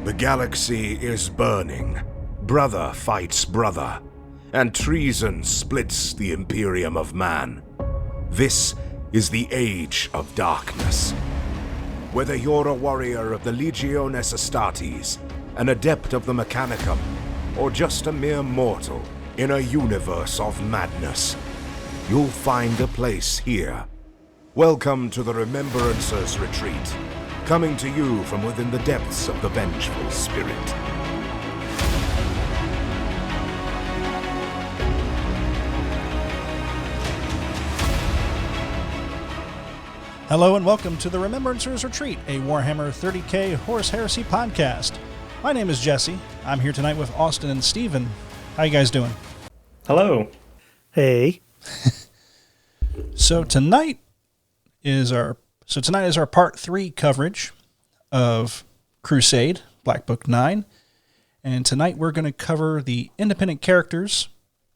The galaxy is burning. Brother fights brother, and treason splits the Imperium of Man. This is the Age of Darkness. Whether you're a warrior of the Legiones Astartes, an adept of the Mechanicum, or just a mere mortal in a universe of madness, you'll find a place here. Welcome to the Remembrancers Retreat, coming to you from within the depths of the Vengeful Spirit. Hello and welcome to the Remembrancers Retreat, a Warhammer 30k Horus Heresy podcast. My name is Jesse. I'm here tonight with Austin and Steven. How you guys doing? Hello. Hey. So tonight is our part 3 coverage of Crusade, Black Book 9. And tonight we're going to cover the independent characters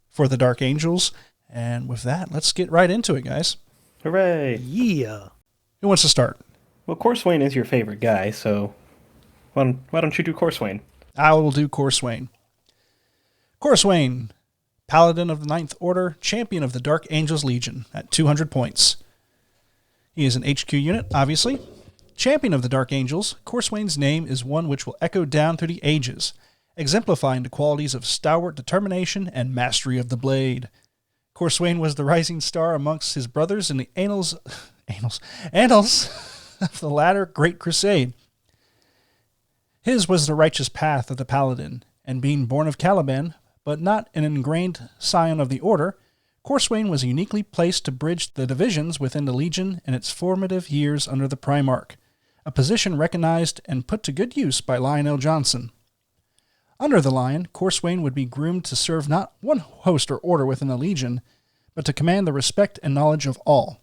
for the Dark Angels. And with that, let's get right into it, guys. Hooray. Yeah. Who wants to start? Well, Corswain is your favorite guy, so why don't you do Corswain? I will do Corswain. Corswain, Paladin of the Ninth Order, Champion of the Dark Angels Legion at 200 points. He is an HQ unit, obviously. Champion of the Dark Angels, Corswain's name is one which will echo down through the ages, exemplifying the qualities of stalwart determination and mastery of the blade. Corswain was the rising star amongst his brothers in the annals of the latter Great Crusade. His was the righteous path of the Paladin, and being born of Caliban, but not an ingrained scion of the Order, Corswain was uniquely placed to bridge the divisions within the Legion in its formative years under the Primarch, a position recognized and put to good use by Lionel Johnson. Under the Lion, Corswain would be groomed to serve not one host or order within the Legion, but to command the respect and knowledge of all.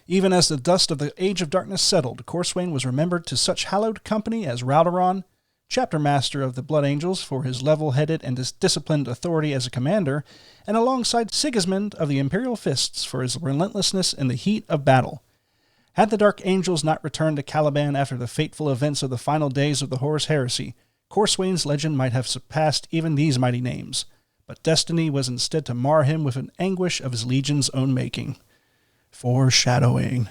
Even as the dust of the Age of Darkness settled, Corswain was remembered to such hallowed company as Raldoron, chapter master of the Blood Angels for his level-headed and disciplined authority as a commander, and alongside Sigismund of the Imperial Fists for his relentlessness in the heat of battle. Had the Dark Angels not returned to Caliban after the fateful events of the final days of the Horus Heresy, Corswain's legend might have surpassed even these mighty names, but destiny was instead to mar him with an anguish of his legion's own making. Foreshadowing.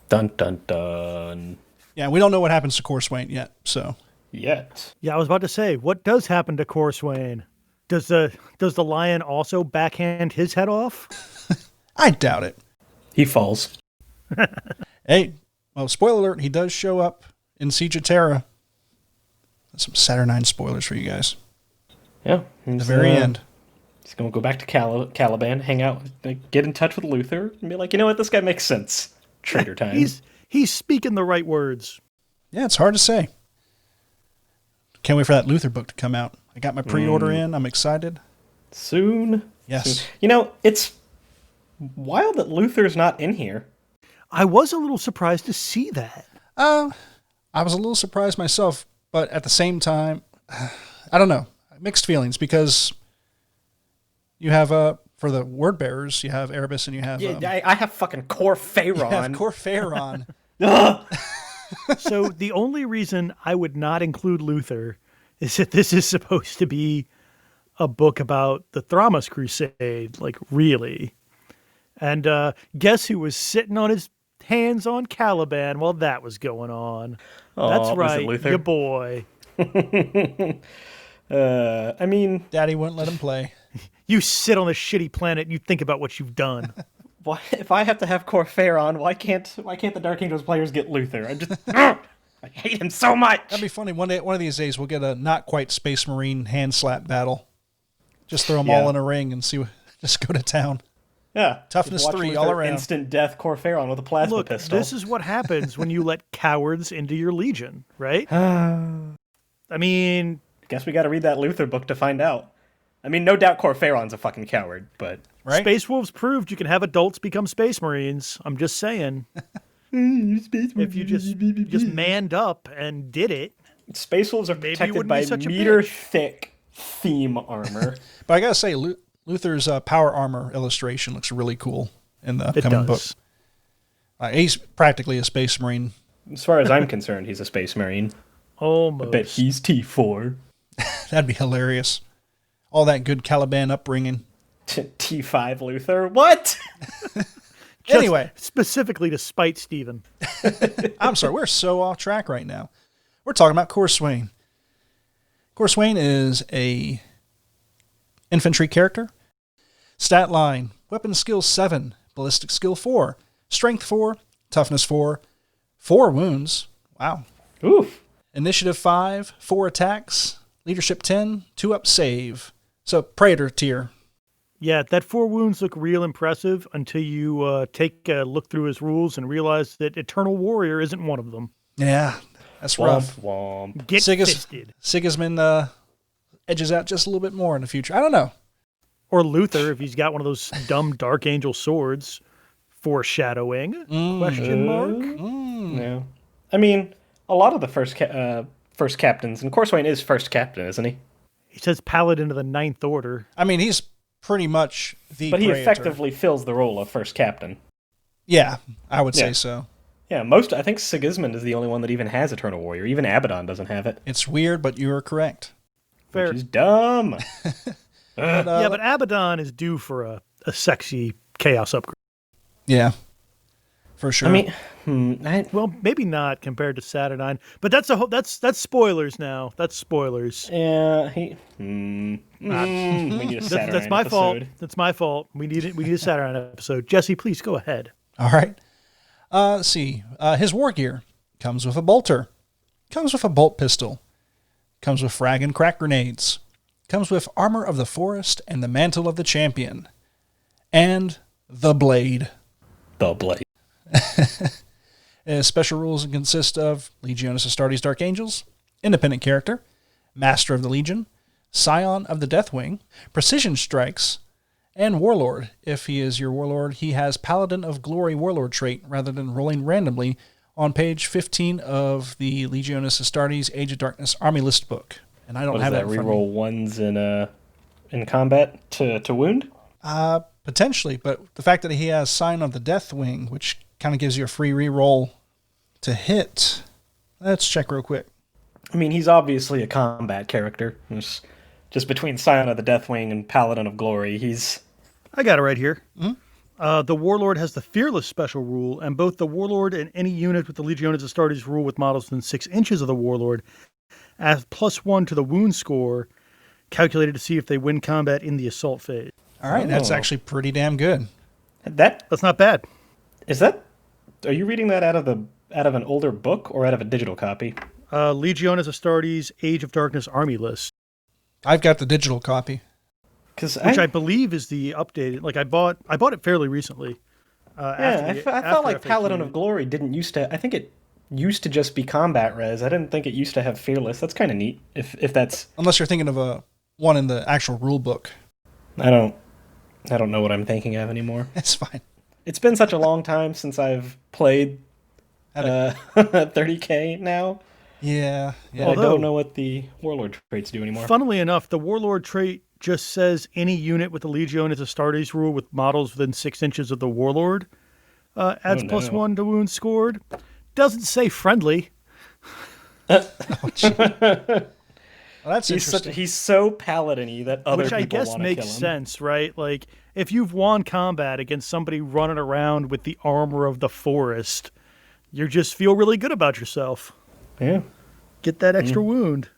Dun dun dun. Yeah, we don't know what happens to Corswain yet, so. Yet. Yeah, I was about to say, what does happen to Corswain? Does the lion also backhand his head off? I doubt it. He falls. Hey, well, spoiler alert, he does show up in Siege of Terra. That's some Saturnine spoilers for you guys. Yeah. At the very end. He's going to go back to Caliban, hang out, get in touch with Luther, and be like, you know what, this guy makes sense. Traitor time. He's speaking the right words. Yeah, it's hard to say. Can't wait for that Luther book to come out. I got my pre-order in. I'm excited. Soon. Yes. Soon. You know, it's wild that Luther's not in here. I was a little surprised to see that. I was a little surprised myself, but at the same time, I don't know. Mixed feelings, because you have, for the word bearers, you have Erebus and you have... I have fucking Corphairon. You have Corphairon. So the only reason I would not include Luther is that this is supposed to be a book about the Thramas Crusade, like really. And guess who was sitting on his hands on Caliban while that was going on? That's right, your boy. I mean... Daddy wouldn't let him play. You sit on a shitty planet and you think about what you've done. Why, if I have to have Corphairon, why can't the Dark Angels players get Luther? I hate him so much. That'd be funny. One of these days we'll get a not quite Space Marine hand slap battle. Just throw them all in a ring and just go to town. Yeah. Toughness 3 all around. Instant death Corphairon with a plasma pistol. This is what happens when you let cowards into your legion, right? I mean... Guess we got to read that Luther book to find out. I mean, no doubt Corphairon's a fucking coward, but... Right? Space Wolves proved you can have adults become Space Marines. I'm just saying. If you just manned up and did it... Space Wolves are protected by meter-thick theme armor. But I gotta say, Luther's power armor illustration looks really cool in the upcoming book. He's practically a Space Marine. As far as I'm concerned, he's a Space Marine. Almost. I bet he's T4. That'd be hilarious. All that good Caliban upbringing. T5 Luther. What? Just Anyway. specifically to spite Stephen. I'm sorry, we're so off track right now. We're talking about Corswain. Corswain is a infantry character. Stat line, weapon skill 7, ballistic skill 4, strength 4, toughness 4, 4 wounds. Wow. Oof. Initiative 5, 4 attacks, leadership 10, 2 up save. So Praetor tier. Yeah, that 4 wounds look real impressive until you take a look through his rules and realize that Eternal Warrior isn't one of them. Yeah, that's Womp rough. womp. Get fisted. Sigismund edges out just a little bit more in the future. I don't know. Or Luther, if he's got one of those dumb Dark Angel swords. Foreshadowing? Question mark? Yeah. I mean, a lot of the first captains, and Corswain is first captain, isn't he? He says Paladin of the Ninth Order. I mean, he's pretty much the But he Praetor. effectively fills the role of first captain. Yeah, I would say Yeah. so. Yeah, I think Sigismund is the only one that even has Eternal Warrior. Even Abaddon doesn't have it. It's weird, but you are correct. Fair. Which is dumb. Yeah, but Abaddon is due for a sexy chaos upgrade. Yeah, for sure. I mean, Well, maybe not compared to Saturnine, but that's spoilers now. That's spoilers. yeah, we need a Saturn That's my fault. episode. That's my fault. We need a Saturnine episode. Jesse, please go ahead. All right. Let's see. His war gear comes with a bolter, comes with a bolt pistol, comes with frag and crack grenades, comes with armor of the forest and the mantle of the champion, and the blade. The Blade. His special rules consist of Legionis Astartes Dark Angels, independent character, Master of the Legion, Scion of the Deathwing, Precision Strikes, and Warlord. If he is your Warlord, he has Paladin of Glory Warlord trait rather than rolling randomly on page 15 of the Legionis Astartes Age of Darkness Army List book. And I don't What is have that? that in front of me. Reroll ones in combat to wound? Potentially, but the fact that he has Scion of the Deathwing, which kind of gives you a free reroll to hit. Let's check real quick. I mean, he's obviously a combat character. Just between Scion of the Deathwing and Paladin of Glory, he's... I got it right here. The Warlord has the Fearless special rule, and both the Warlord and any unit with the Legionis Astartes rule with models within 6 inches of the Warlord adds +1 to the wound score, calculated to see if they win combat in the assault phase. All right, that's actually pretty damn good. That's not bad. Are you reading that out of an older book or out of a digital copy? Legionis Astartes Age of Darkness Army List, I've got the digital copy. Which I believe is the updated. Like I bought it fairly recently. I felt like Paladin of Glory didn't used to. I think it used to just be combat res. I didn't think it used to have Fearless. That's kind of neat. If that's, Unless you're thinking of one in the actual rule book. I don't know what I'm thinking of anymore. It's fine. It's been such a long time since I've played 30K now. Yeah. I don't know what the Warlord traits do anymore. Funnily enough, the Warlord trait just says any unit with the Legionis Astartes rule with models within 6 inches of the Warlord adds +1 to wounds scored. Doesn't say friendly. Well, that's interesting. He's so paladin-y that other Which people I guess want to makes kill him. sense, right? Like, if you've won combat against somebody running around with the armor of the forest, you just feel really good about yourself. Yeah. Get that extra wound.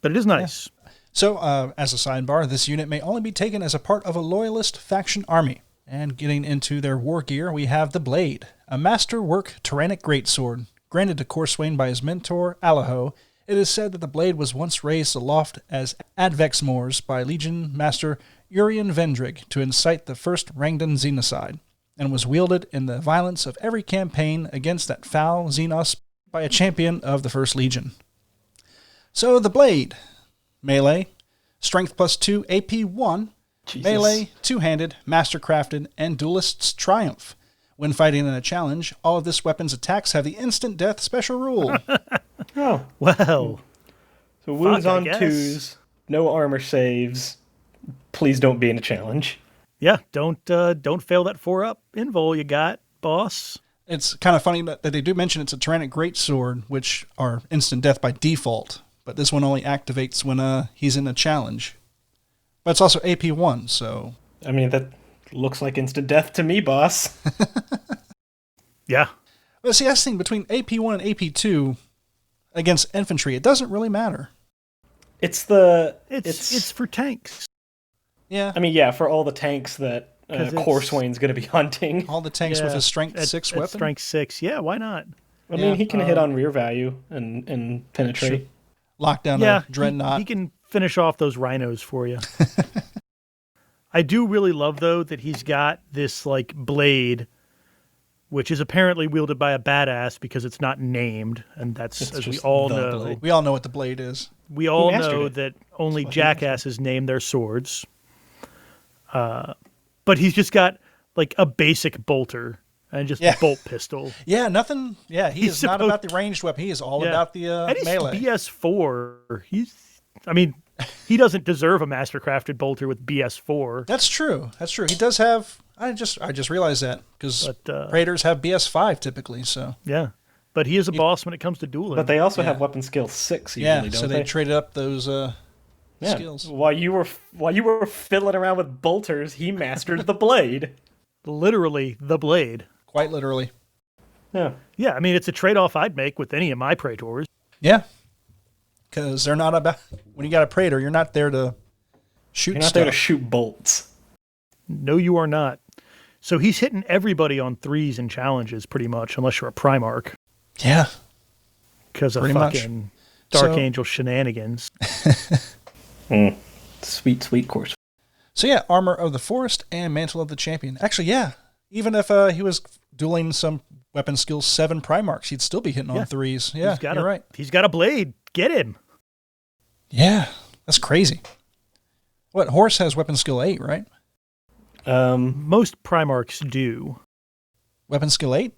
But it is nice. So, as a sidebar, this unit may only be taken as a part of a loyalist faction army. And getting into their war gear, we have the Blade, a masterwork tyrannic greatsword, granted to Corswain by his mentor, Alaho. It is said that the blade was once raised aloft as Advexmors by Legion Master Urian Vendrig to incite the first Rangdan Xenocide, and was wielded in the violence of every campaign against that foul Xenos by a champion of the First Legion. So the blade, melee, strength +2, AP 1, Jesus. melee, two-handed, mastercrafted, and duelist's triumph. When fighting in a challenge, all of this weapon's attacks have the instant death special rule. Oh. Well, So wounds I on guess. 2s, no armor saves. Please don't be in a challenge. yeah, don't fail that 4-up invul you got, boss. It's kind of funny that they do mention it's a Tyrannic Greatsword, which are instant death by default, but this one only activates when he's in a challenge. But it's also AP1, so... I mean, that looks like instant death to me, boss. Yeah. But see, that's the thing, between AP1 and AP2 against infantry, it doesn't really matter. It's for tanks. Yeah. I mean, yeah, for all the tanks that Corswain's going to be hunting. All the tanks with a strength 6 weapon? Strength 6, yeah, why not? I mean, he can hit on rear value and penetrate. Sure. Lock down a dreadnought. He can finish off those rhinos for you. I do really love, though, that he's got this, like, blade, which is apparently wielded by a badass because it's not named, and that's, as we all know. Blade. We all know what the blade is. We all know that only jackasses name their swords. But he's just got, like, a basic bolter and just a bolt pistol. Yeah, nothing. Yeah, he's not about the ranged weapon. He is all about the and he's melee. BS4. He doesn't deserve a mastercrafted bolter with BS4. That's true. He does have... I just realized that, because Raiders have BS5 typically, so... Yeah, but he is a boss when it comes to dueling. But they also have weapon skill 6 usually, don't so they traded up those skills. While you were fiddling around with bolters, he mastered the blade. Literally, the blade. Quite literally. Yeah. Yeah, I mean, it's a trade-off I'd make with any of my Praetors. Yeah. Because they're not about... When you got a Praetor, you're not there to shoot You're not there to shoot bolts. No, you are not. So he's hitting everybody on 3s and challenges, pretty much, unless you're a Primarch. Yeah. Because of fucking Dark Angel shenanigans. Sweet, sweet course. So yeah, Armor of the Forest and Mantle of the Champion. Actually, yeah. Even if he was dueling some weapon skill 7 Primarchs, he'd still be hitting on 3s. Yeah, you're right. He's got a blade. Get him. Yeah, that's crazy. What, Horus has weapon skill 8, right? Most Primarchs do. Weapon skill 8?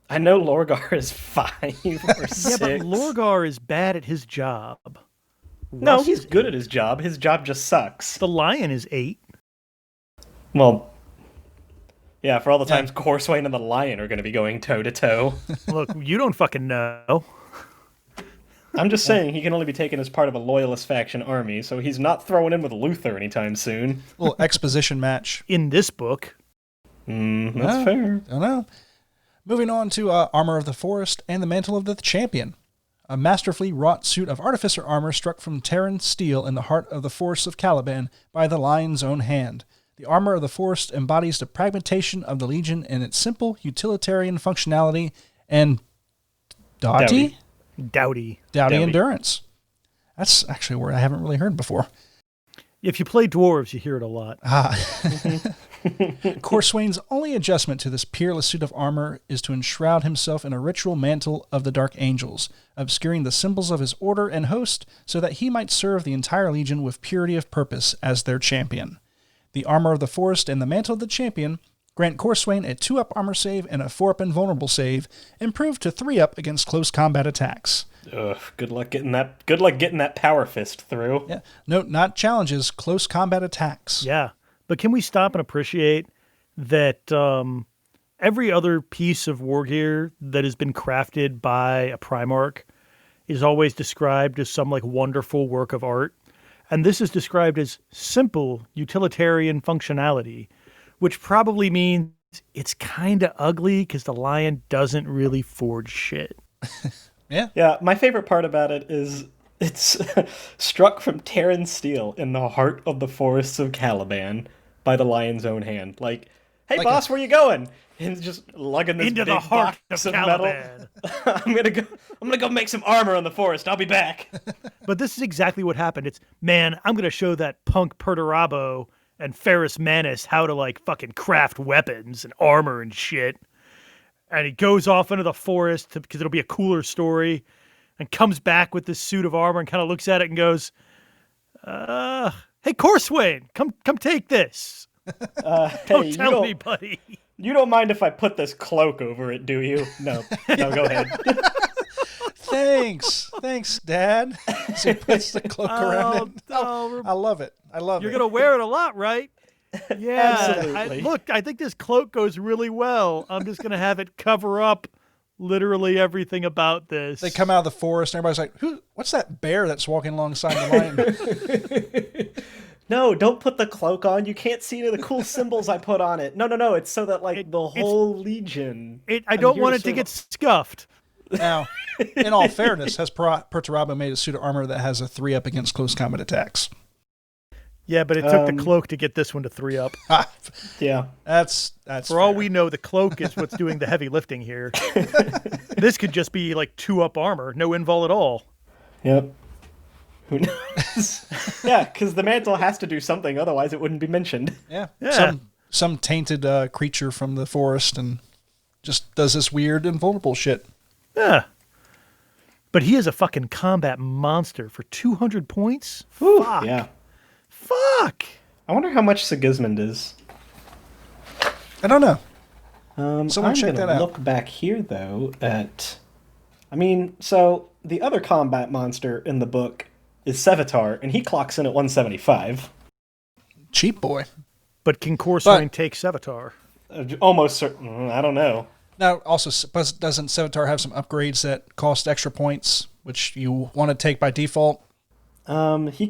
I know Lorgar is 5 or 6. Yeah, but Lorgar is bad at his job. No, he's good at his job. His job just sucks. The Lion is 8. Well, yeah, for all the times Corswain and the Lion are going to be going toe-to-toe. Look, you don't fucking know. I'm just saying he can only be taken as part of a loyalist faction army, so he's not throwing in with Luther anytime soon. A little exposition match. In this book. That's fair. I don't know. Moving on to Armor of the Forest and the Mantle of the Champion. A masterfully wrought suit of artificer armor struck from Terran steel in the heart of the forests of Caliban by the Lion's own hand. The Armor of the Forest embodies the pragmatation of the Legion in its simple, utilitarian functionality and doughty endurance. That's actually a word I haven't really heard before. If you play dwarves, you hear it a lot. Corswain's only adjustment to this peerless suit of armor is to enshroud himself in a ritual mantle of the Dark Angels, obscuring the symbols of his order and host so that he might serve the entire Legion with purity of purpose as their champion. The Armor of the Forest and the Mantle of the Champion grant Corswain a 2-up armor save and a 4-up invulnerable save, improved to 3-up against close combat attacks. Ugh, good luck getting that power fist through. Yeah. Note, not challenges, close combat attacks. Yeah. But can we stop and appreciate that every other piece of war gear that has been crafted by a Primarch is always described as some like wonderful work of art? And this is described as simple utilitarian functionality, which probably means it's kind of ugly because the Lion doesn't really forge shit. Yeah, my favorite part about it is it's struck from Terran steel in the heart of the forests of Caliban by the Lion's own hand. Like, hey, boss, where you going? And just lugging this into big the heart box of Caliban. Metal. I'm gonna go make some armor in the forest. I'll be back. But this is exactly what happened. It's, man, I'm gonna show that punk Perturabo and Ferrus Manus how to like fucking craft weapons and armor and shit. And he goes off into the forest because it'll be a cooler story, and comes back with this suit of armor and kind of looks at it and goes, "Hey, Corswain, come take this. Don't tell me, buddy. You don't mind if I put this cloak over it, do you? No, go ahead." Thanks, Dad. So he puts the cloak around it. I love it. You're gonna wear it a lot, right? Yeah. Absolutely. Look, I think this cloak goes really well. I'm just going to have it cover up literally everything about this. They come out of the forest, and everybody's like, what's that bear that's walking alongside the lion? No, don't put the cloak on. You can't see any of the cool symbols I put on it. No. It's so that the whole legion. I don't want it to get scuffed. Now, in all fairness, has Perturabo made a suit of armor that has a 3-up against close combat attacks? Yeah, but it took the cloak to get this one to 3-up. Yeah. That's For all we know, the cloak is what's doing the heavy lifting here. This could just be 2-up armor, no invul at all. Yep. Who knows? Yeah, because the mantle has to do something, otherwise it wouldn't be mentioned. Yeah. Yeah. Some tainted creature from the forest and just does this weird invulnerable shit. Yeah. But he is a fucking combat monster for 200 points? Whew, Fuck. yeah. Fuck. I wonder how much Sigismund is. I don't know. Someone check that out. Look back here, though, at... so the other combat monster in the book is Sevatar, and he clocks in at 175. Cheap boy. But can Corswain take Sevatar? Almost certain. I don't know. Now, also, doesn't Sevatar have some upgrades that cost extra points, which you want to take by default? He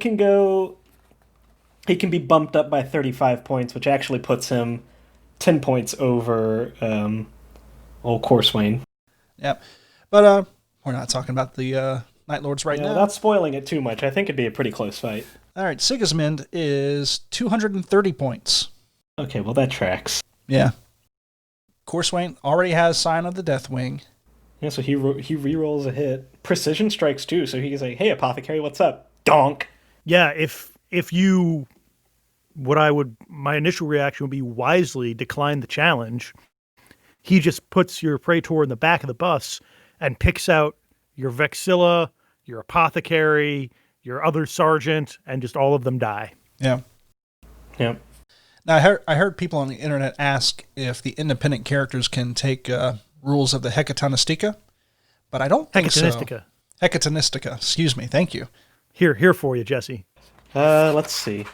can be bumped up by 35 points, which actually puts him 10 points over old Corswain. Yep. But we're not talking about the Night Lords right now. Not spoiling it too much. I think it'd be a pretty close fight. All right, Sigismund is 230 points. Okay, well, that tracks. Yeah. Corswain already has Sign of the Deathwing. Yeah, so he re-rolls a hit. Precision strikes, too, so he can say, hey, Apothecary, what's up? Donk! Yeah, if you... my initial reaction would be wisely decline the challenge. He just puts your Praetor in the back of the bus and picks out your Vexilla, your Apothecary, your other Sergeant, and just all of them die. Yeah. Yeah. Now, I heard people on the internet ask if the independent characters can take rules of the Hecatonistica, but I don't think so. Hecatonistica, excuse me, thank you. Here for you, Jesse. Let's see.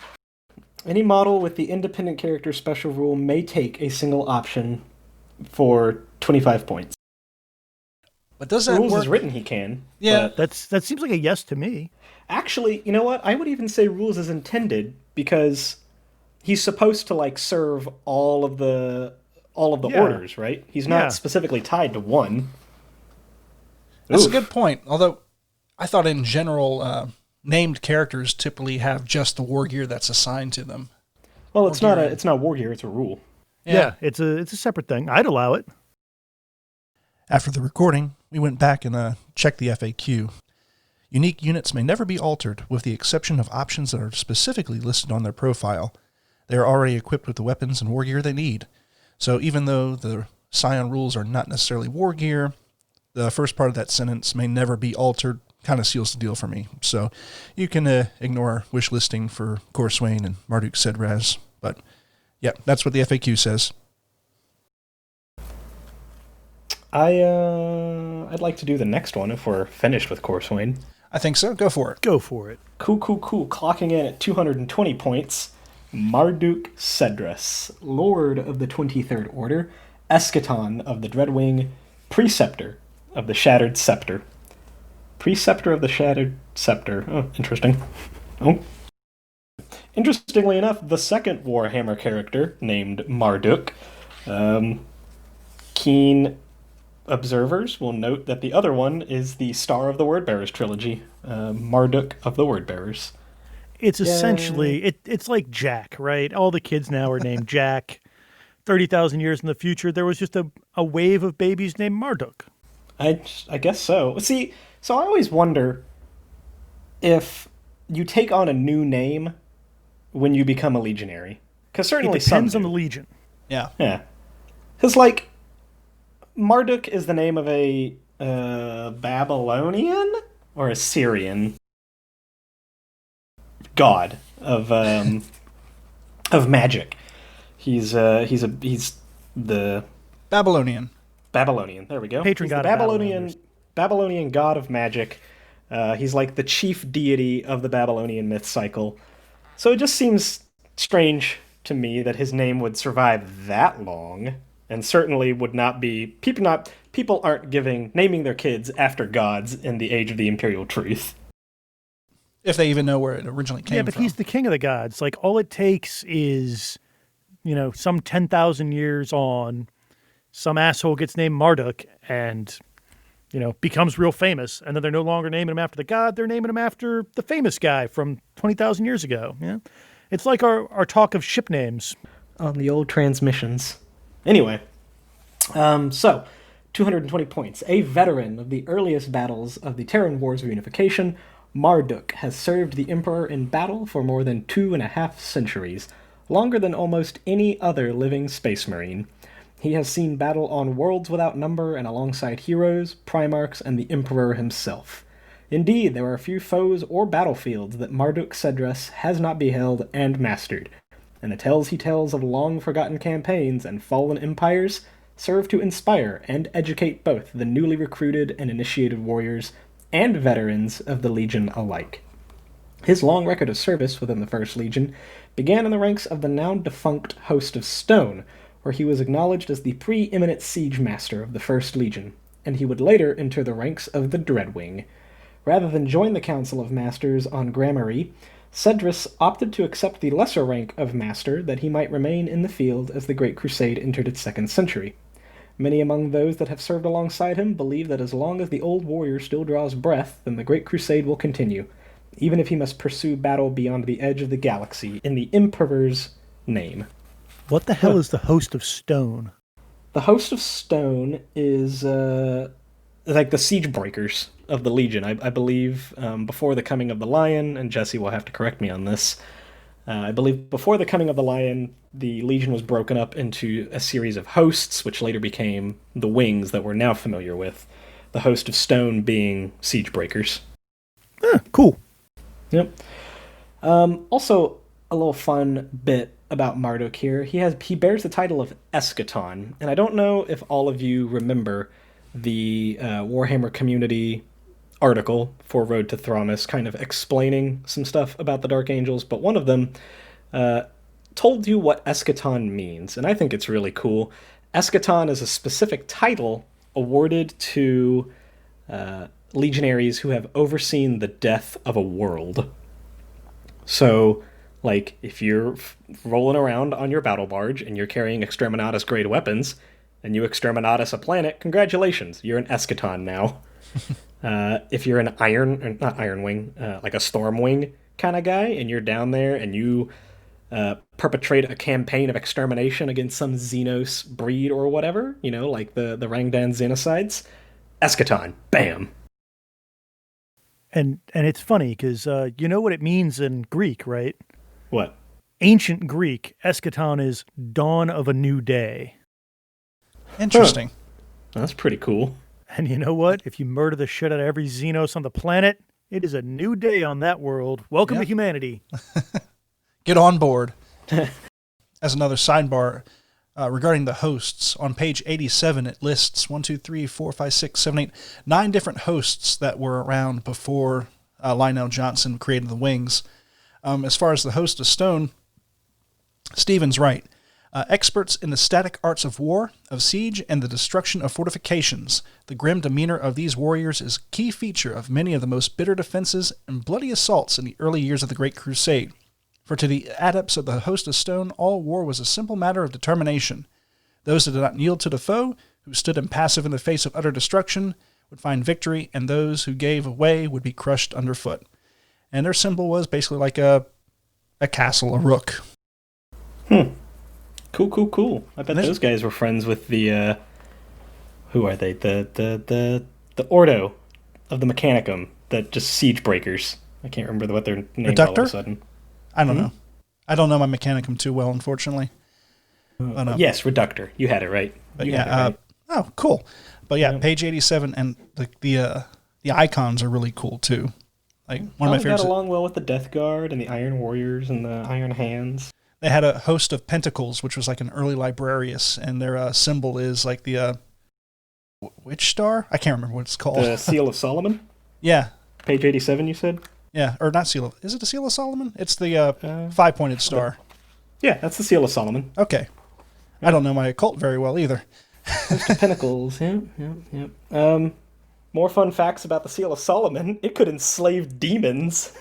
Any model with the independent character special rule may take a single option for 25 points. But does that rules work? Is written he can. Yeah. But That seems like a yes to me. actually, you know what? I would even say rules is intended because he's supposed to serve all of the orders, right? He's not specifically tied to one. That's a good point. Although I thought in general named characters typically have just the war gear that's assigned to them. Well, it's not war gear, it's a rule. Yeah, it's a separate thing. I'd allow it. After the recording, we went back and checked the FAQ. Unique units may never be altered, with the exception of options that are specifically listed on their profile. They are already equipped with the weapons and war gear they need. So even though the Scion rules are not necessarily war gear, the first part of that sentence may never be altered kind of seals the deal for me. So you can ignore wish listing for Corswain and Marduk Sedras. But yeah, that's what the FAQ says. I'd like to do the next one if we're finished with Corswain. I think so. Go for it. Go for it. Cool. Clocking in at 220 points. Marduk Sedras, Lord of the 23rd Order, Eschaton of the Dreadwing, Preceptor of the Shattered Scepter. Preceptor of the Shattered Scepter. Oh, interesting. Oh. Interestingly enough, the second Warhammer character, named Marduk, keen observers will note that the other one is the Star of the Wordbearers trilogy, Marduk of the Wordbearers. It's essentially, it's like Jack, right? All the kids now are named Jack. 30,000 years in the future, there was just a wave of babies named Marduk. I guess so. See, so I always wonder if you take on a new name when you become a legionary. Because certainly it depends some on do. the legion. Yeah. Yeah. Because, Marduk is the name of a Babylonian or Assyrian god of magic. He's the Babylonian. There we go. Patron He's god the of Babylonian god of magic. He's like the chief deity of the Babylonian myth cycle. So it just seems strange to me that his name would survive that long, and certainly would not be people aren't naming their kids after gods in the Age of the Imperial Truth. If they even know where it originally came from. Yeah, but he's the king of the gods. Like, all it takes is, some 10,000 years on, some asshole gets named Marduk and, becomes real famous. And then they're no longer naming him after the god. They're naming him after the famous guy from 20,000 years ago. Yeah. It's like our talk of ship names. On the old transmissions. Anyway, so 220 points. A veteran of the earliest battles of the Terran Wars of Unification, Marduk has served the Emperor in battle for more than 2.5 centuries, longer than almost any other living space marine. He has seen battle on worlds without number and alongside heroes, primarchs, and the Emperor himself. Indeed, there are few foes or battlefields that Marduk Sedras has not beheld and mastered, and the tales he tells of long-forgotten campaigns and fallen empires serve to inspire and educate both the newly recruited and initiated warriors and veterans of the Legion alike. His long record of service within the First Legion began in the ranks of the now-defunct Host of Stone, where he was acknowledged as the preeminent siege master of the First Legion, and he would later enter the ranks of the Dreadwing. Rather than join the Council of Masters on Gramarye, Sedras opted to accept the lesser rank of Master that he might remain in the field as the Great Crusade entered its 2nd century. Many among those that have served alongside him believe that as long as the old warrior still draws breath, then the Great Crusade will continue, even if he must pursue battle beyond the edge of the galaxy in the Emperor's name. What the hell is the Host of Stone? The Host of Stone is like the siege breakers of the Legion. I believe before the coming of the Lion, and Jesse will have to correct me on this, I believe before the coming of the Lion, the Legion was broken up into a series of hosts, which later became the wings that we're now familiar with. The Host of Stone being siege breakers. Cool. Yep. Also, a little fun bit about Marduk here. He bears the title of Eschaton, and I don't know if all of you remember the Warhammer community article for Road to Thramas kind of explaining some stuff about the Dark Angels, but one of them told you what Eschaton means, and I think it's really cool. Eschaton is a specific title awarded to legionaries who have overseen the death of a world. So, like, if you're rolling around on your battle barge and you're carrying Exterminatus grade weapons, and you Exterminatus a planet, congratulations, you're an Eschaton now. If you're an not Iron Wing, like a Storm Wing kind of guy, and you're down there and you perpetrate a campaign of extermination against some Xenos breed or whatever, like the Rangdan Xenocides, Eschaton, bam. And it's funny, because you know what it means in Greek, right? What? Ancient Greek, Eschaton is dawn of a new day. Interesting. Huh. That's pretty cool. And you know what? If you murder the shit out of every Xenos on the planet, it is a new day on that world. Welcome to humanity. Get on board. As another sidebar, regarding the hosts, on page 87, it lists 1, 2, 3, 4, 5, 6, 7, 8, 9 different hosts that were around before Lionel Johnson created the Wings. As far as the Host of Stone, Stephen's right. Experts in the static arts of war, of siege, and the destruction of fortifications. The grim demeanor of these warriors is a key feature of many of the most bitter defenses and bloody assaults in the early years of the Great Crusade. For to the adepts of the Host of Stone, all war was a simple matter of determination. Those that did not yield to the foe, who stood impassive in the face of utter destruction, would find victory, and those who gave way would be crushed underfoot. And their symbol was basically like a castle, a rook. Cool. I bet those guys were friends with the, who are they? The Ordo of the Mechanicum, that just siege breakers. I can't remember what their names all of a sudden. I don't know. I don't know my Mechanicum too well, unfortunately. Yes, Reductor. You had it right. But oh, cool. But yeah, page 87, and the icons are really cool too. Like one of my favorites. Got along well with the Death Guard and the Iron Warriors and the Iron Hands. They had a Host of Pentacles, which was like an early Librarius, and their symbol is like the Witch Star? I can't remember what it's called. The Seal of Solomon? Yeah. Page 87, you said? Yeah, or not Seal of... Is it the Seal of Solomon? It's the 5-pointed star. Yeah, that's the Seal of Solomon. Okay. I don't know my occult very well either. Host of Pentacles. Yep. More fun facts about the Seal of Solomon. It could enslave demons.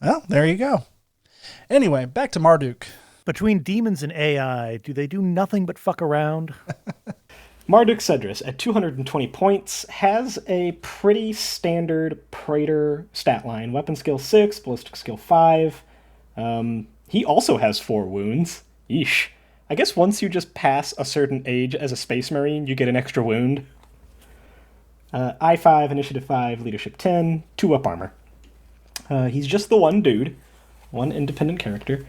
Well, there you go. Anyway, back to Marduk. Between demons and AI, do they do nothing but fuck around? Marduk Sedras, at 220 points, has a pretty standard Praetor stat line. Weapon skill 6, ballistic skill 5. He also has 4 wounds. Yeesh. I guess once you just pass a certain age as a Space Marine, you get an extra wound. I5, Initiative 5, Leadership 10, 2 up armor. He's just the one dude, one independent character,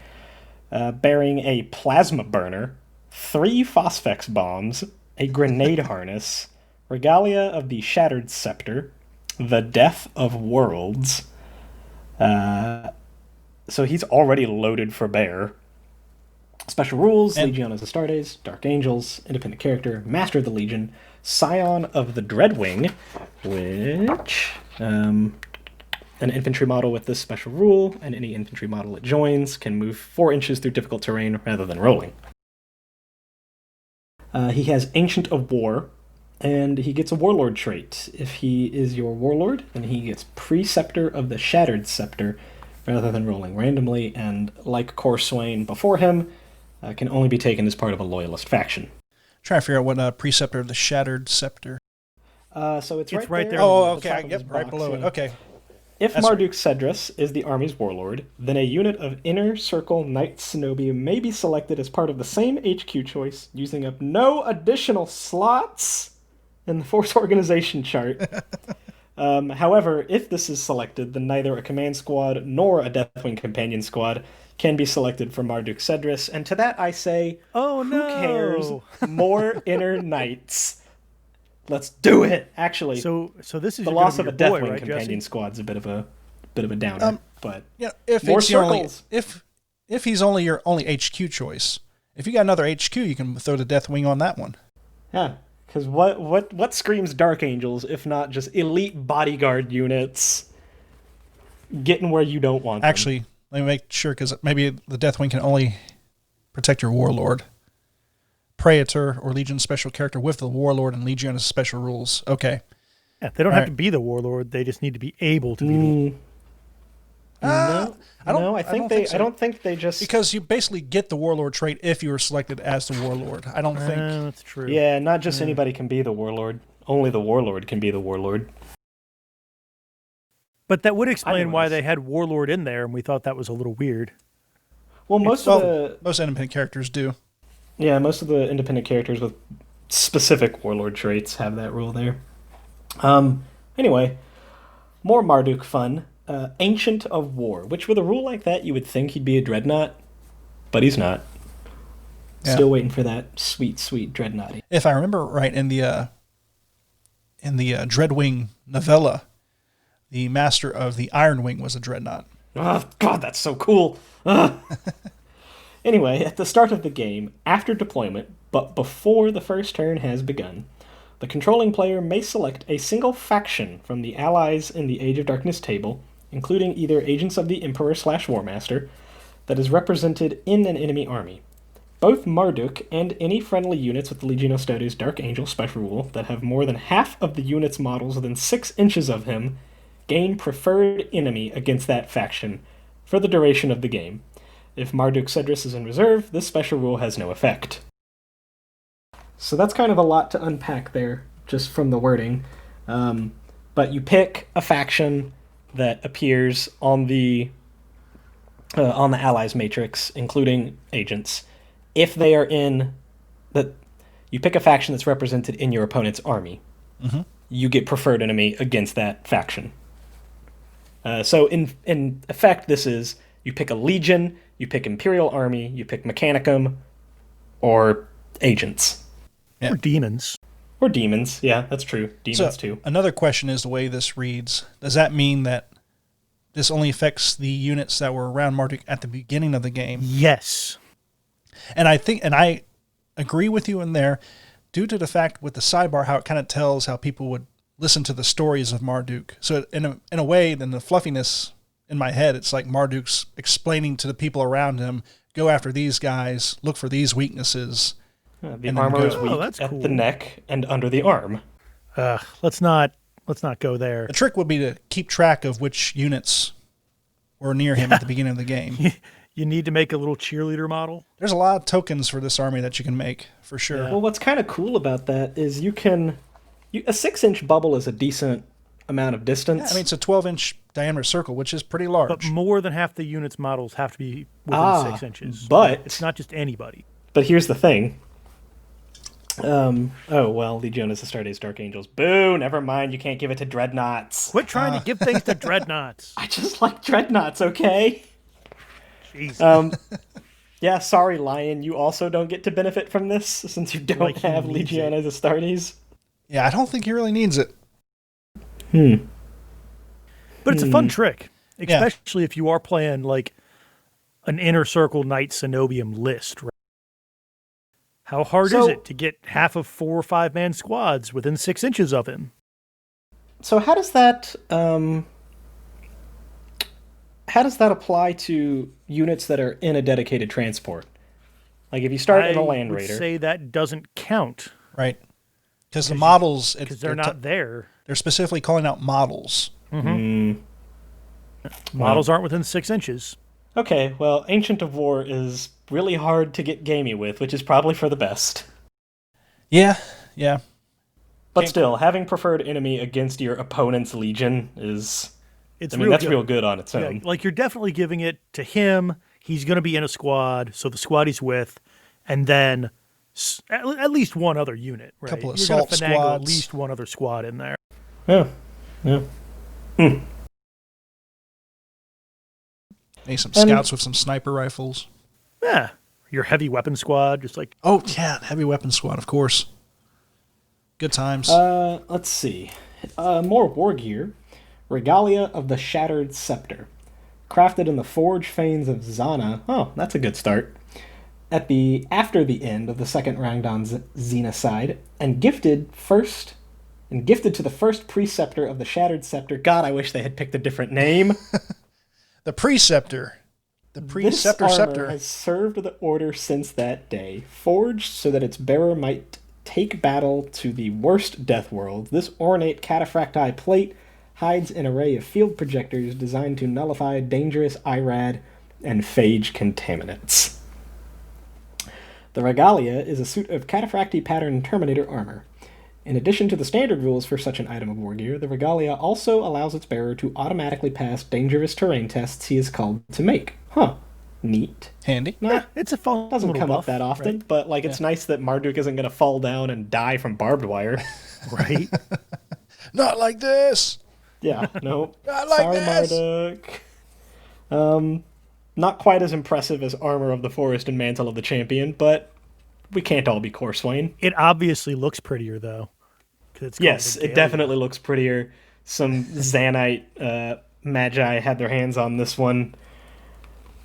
bearing a plasma burner, 3 Phosphex bombs, a grenade harness, regalia of the Shattered Scepter, the Death of Worlds. So he's already loaded for bear. Special rules, Legiones Astartes, Dark Angels, independent character, Master of the Legion, Scion of the Dreadwing, which, an infantry model with this special rule, and any infantry model it joins, can move 4 inches through difficult terrain rather than rolling. He has Ancient of War, and he gets a Warlord trait. If he is your Warlord, then he gets Preceptor of the Shattered Scepter, rather than rolling randomly, and like Corswain before him, can only be taken as part of a Loyalist faction. Trying to figure out what Preceptor of the Shattered Scepter. So it's right there. Oh, okay. Yep, right below it. Okay. If Marduk Sedras is the army's warlord, then a unit of Inner Circle Knights Cenobia may be selected as part of the same HQ choice, using up no additional slots in the force organization chart. However, if this is selected, then neither a command squad nor a Deathwing companion squad can be selected for Marduk Sedras, and to that I say, oh no, who cares? More Inner Knights. Let's do it. Actually, so this is the loss of a Deathwing right, companion Jesse? squad's a bit of a downer, but if more it's your only, circles. if he's only your only HQ choice, if you got another HQ, you can throw the Deathwing on that one. Yeah, because what screams Dark Angels if not just elite bodyguard units getting where you don't want them? Actually, let me make sure, because maybe the Deathwing can only protect your Warlord. Praetor or Legion special character with the Warlord and Legion as special rules. Okay. Yeah, they don't have to be the Warlord. They just need to be able to be No, I don't think they just, because you basically get the Warlord trait if you were selected as the Warlord. I don't think that's true. Yeah, not just anybody can be the Warlord. Only the Warlord can be the Warlord. But that would explain why they had Warlord in there, and we thought that was a little weird. Well, most independent characters do. Yeah, most of the independent characters with specific Warlord traits have that rule there. Anyway, more Marduk fun. Ancient of War, which with a rule like that you would think he'd be a Dreadnought, but he's not. Yeah. Still waiting for that sweet, sweet Dreadnought. If I remember right, in the Dreadwing novella, the Master of the Iron Wing was a Dreadnought. Oh, God, that's so cool. Anyway, at the start of the game, after deployment, but before the first turn has begun, the controlling player may select a single faction from the allies in the Age of Darkness table, including either agents of the Emperor/War Master, that is represented in an enemy army. Both Marduk and any friendly units with the Legion Astartes Dark Angel special rule that have more than half of the unit's models within 6 inches of him gain preferred enemy against that faction for the duration of the game. If Marduk Sedras is in reserve, this special rule has no effect. So that's kind of a lot to unpack there, just from the wording. But you pick a faction that appears on the Allies matrix, including agents. If they are in that, you pick a faction that's represented in your opponent's army. Mm-hmm. You get preferred enemy against that faction. So in effect, this is you pick a legion, you pick Imperial Army, you pick Mechanicum, or agents. Yeah. Or demons. Or demons, yeah, that's true. Demons too. Another question is the way this reads. Does that mean that this only affects the units that were around Marduk at the beginning of the game? Yes. And I agree with you in there, due to the fact with the sidebar how it kind of tells how people would listen to the stories of Marduk. So in a way, then the fluffiness in my head, it's like Marduk's explaining to the people around him, go after these guys, look for these weaknesses. The armor is weak at the neck and under the arm. Let's not go there. The trick would be to keep track of which units were near him at the beginning of the game. You need to make a little cheerleader model. There's a lot of tokens for this army that you can make, for sure. Well, what's kind of cool about that is a 6-inch bubble is a decent amount of distance. Yeah, I mean, it's a 12-inch diameter circle, which is pretty large. But more than half the units' models have to be within 6 inches. But it's not just anybody. But here's the thing. Legiones Astartes Dark Angels. Boo, never mind, you can't give it to Dreadnoughts. Quit trying to give things to Dreadnoughts. I just like Dreadnoughts, okay? Jeez. Yeah, sorry, Lion, you also don't get to benefit from this, since you don't have Legiones Astartes. Yeah, I don't think he really needs it. But it's a fun trick, especially if you are playing like an Inner Circle Knight Cenobium list, right? How hard is it to get half of 4 or 5 man squads within 6 inches of him? So how does that apply to units that are in a dedicated transport? Like if you start in a Land Raider, I would say that doesn't count, right? Because the models, because they're not there. They're specifically calling out models. Models aren't within 6 inches. Okay, well, Ancient of War is really hard to get gamey with, which is probably for the best. Yeah. But still, having preferred enemy against your opponent's legion is... that's real good on its own. Yeah, like, you're definitely giving it to him. He's going to be in a squad, so the squad he's with, and then at least one other unit, right? A couple of you're going assault to finagle squads. at least one other squad in there. Yeah. Maybe some scouts with some sniper rifles. Yeah. Your heavy weapon squad, just like... Oh, yeah, heavy weapon squad, of course. Good times. Let's see. More war gear. Regalia of the Shattered Scepter. Crafted in the Forge Fanes of Zana. Oh, that's a good start. After the end of the second Rangdan Xenocide, and gifted to the first Preceptor of the Shattered Scepter. God, I wish they had picked a different name. The Preceptor. The Preceptor This armor Scepter has served the Order since that day. Forged so that its bearer might take battle to the worst death world, this ornate cataphracti plate hides an array of field projectors designed to nullify dangerous IRAD and phage contaminants. The Regalia is a suit of cataphracti pattern Terminator armor. In addition to the standard rules for such an item of war gear, the Regalia also allows its bearer to automatically pass dangerous terrain tests he is called to make. Huh. Neat. handy. Nah, It's a fun doesn't little come buff, up that often, right? but it's nice that Marduk isn't going to fall down and die from barbed wire. Right? Not like this. Yeah, no. Not like Sorry, this. Marduk. Not quite as impressive as Armor of the Forest and Mantle of the Champion, but we can't all be Corswain. It obviously looks prettier, though. 'Cause it's called Yes, the it definitely looks prettier. Some Zanite magi had their hands on this one.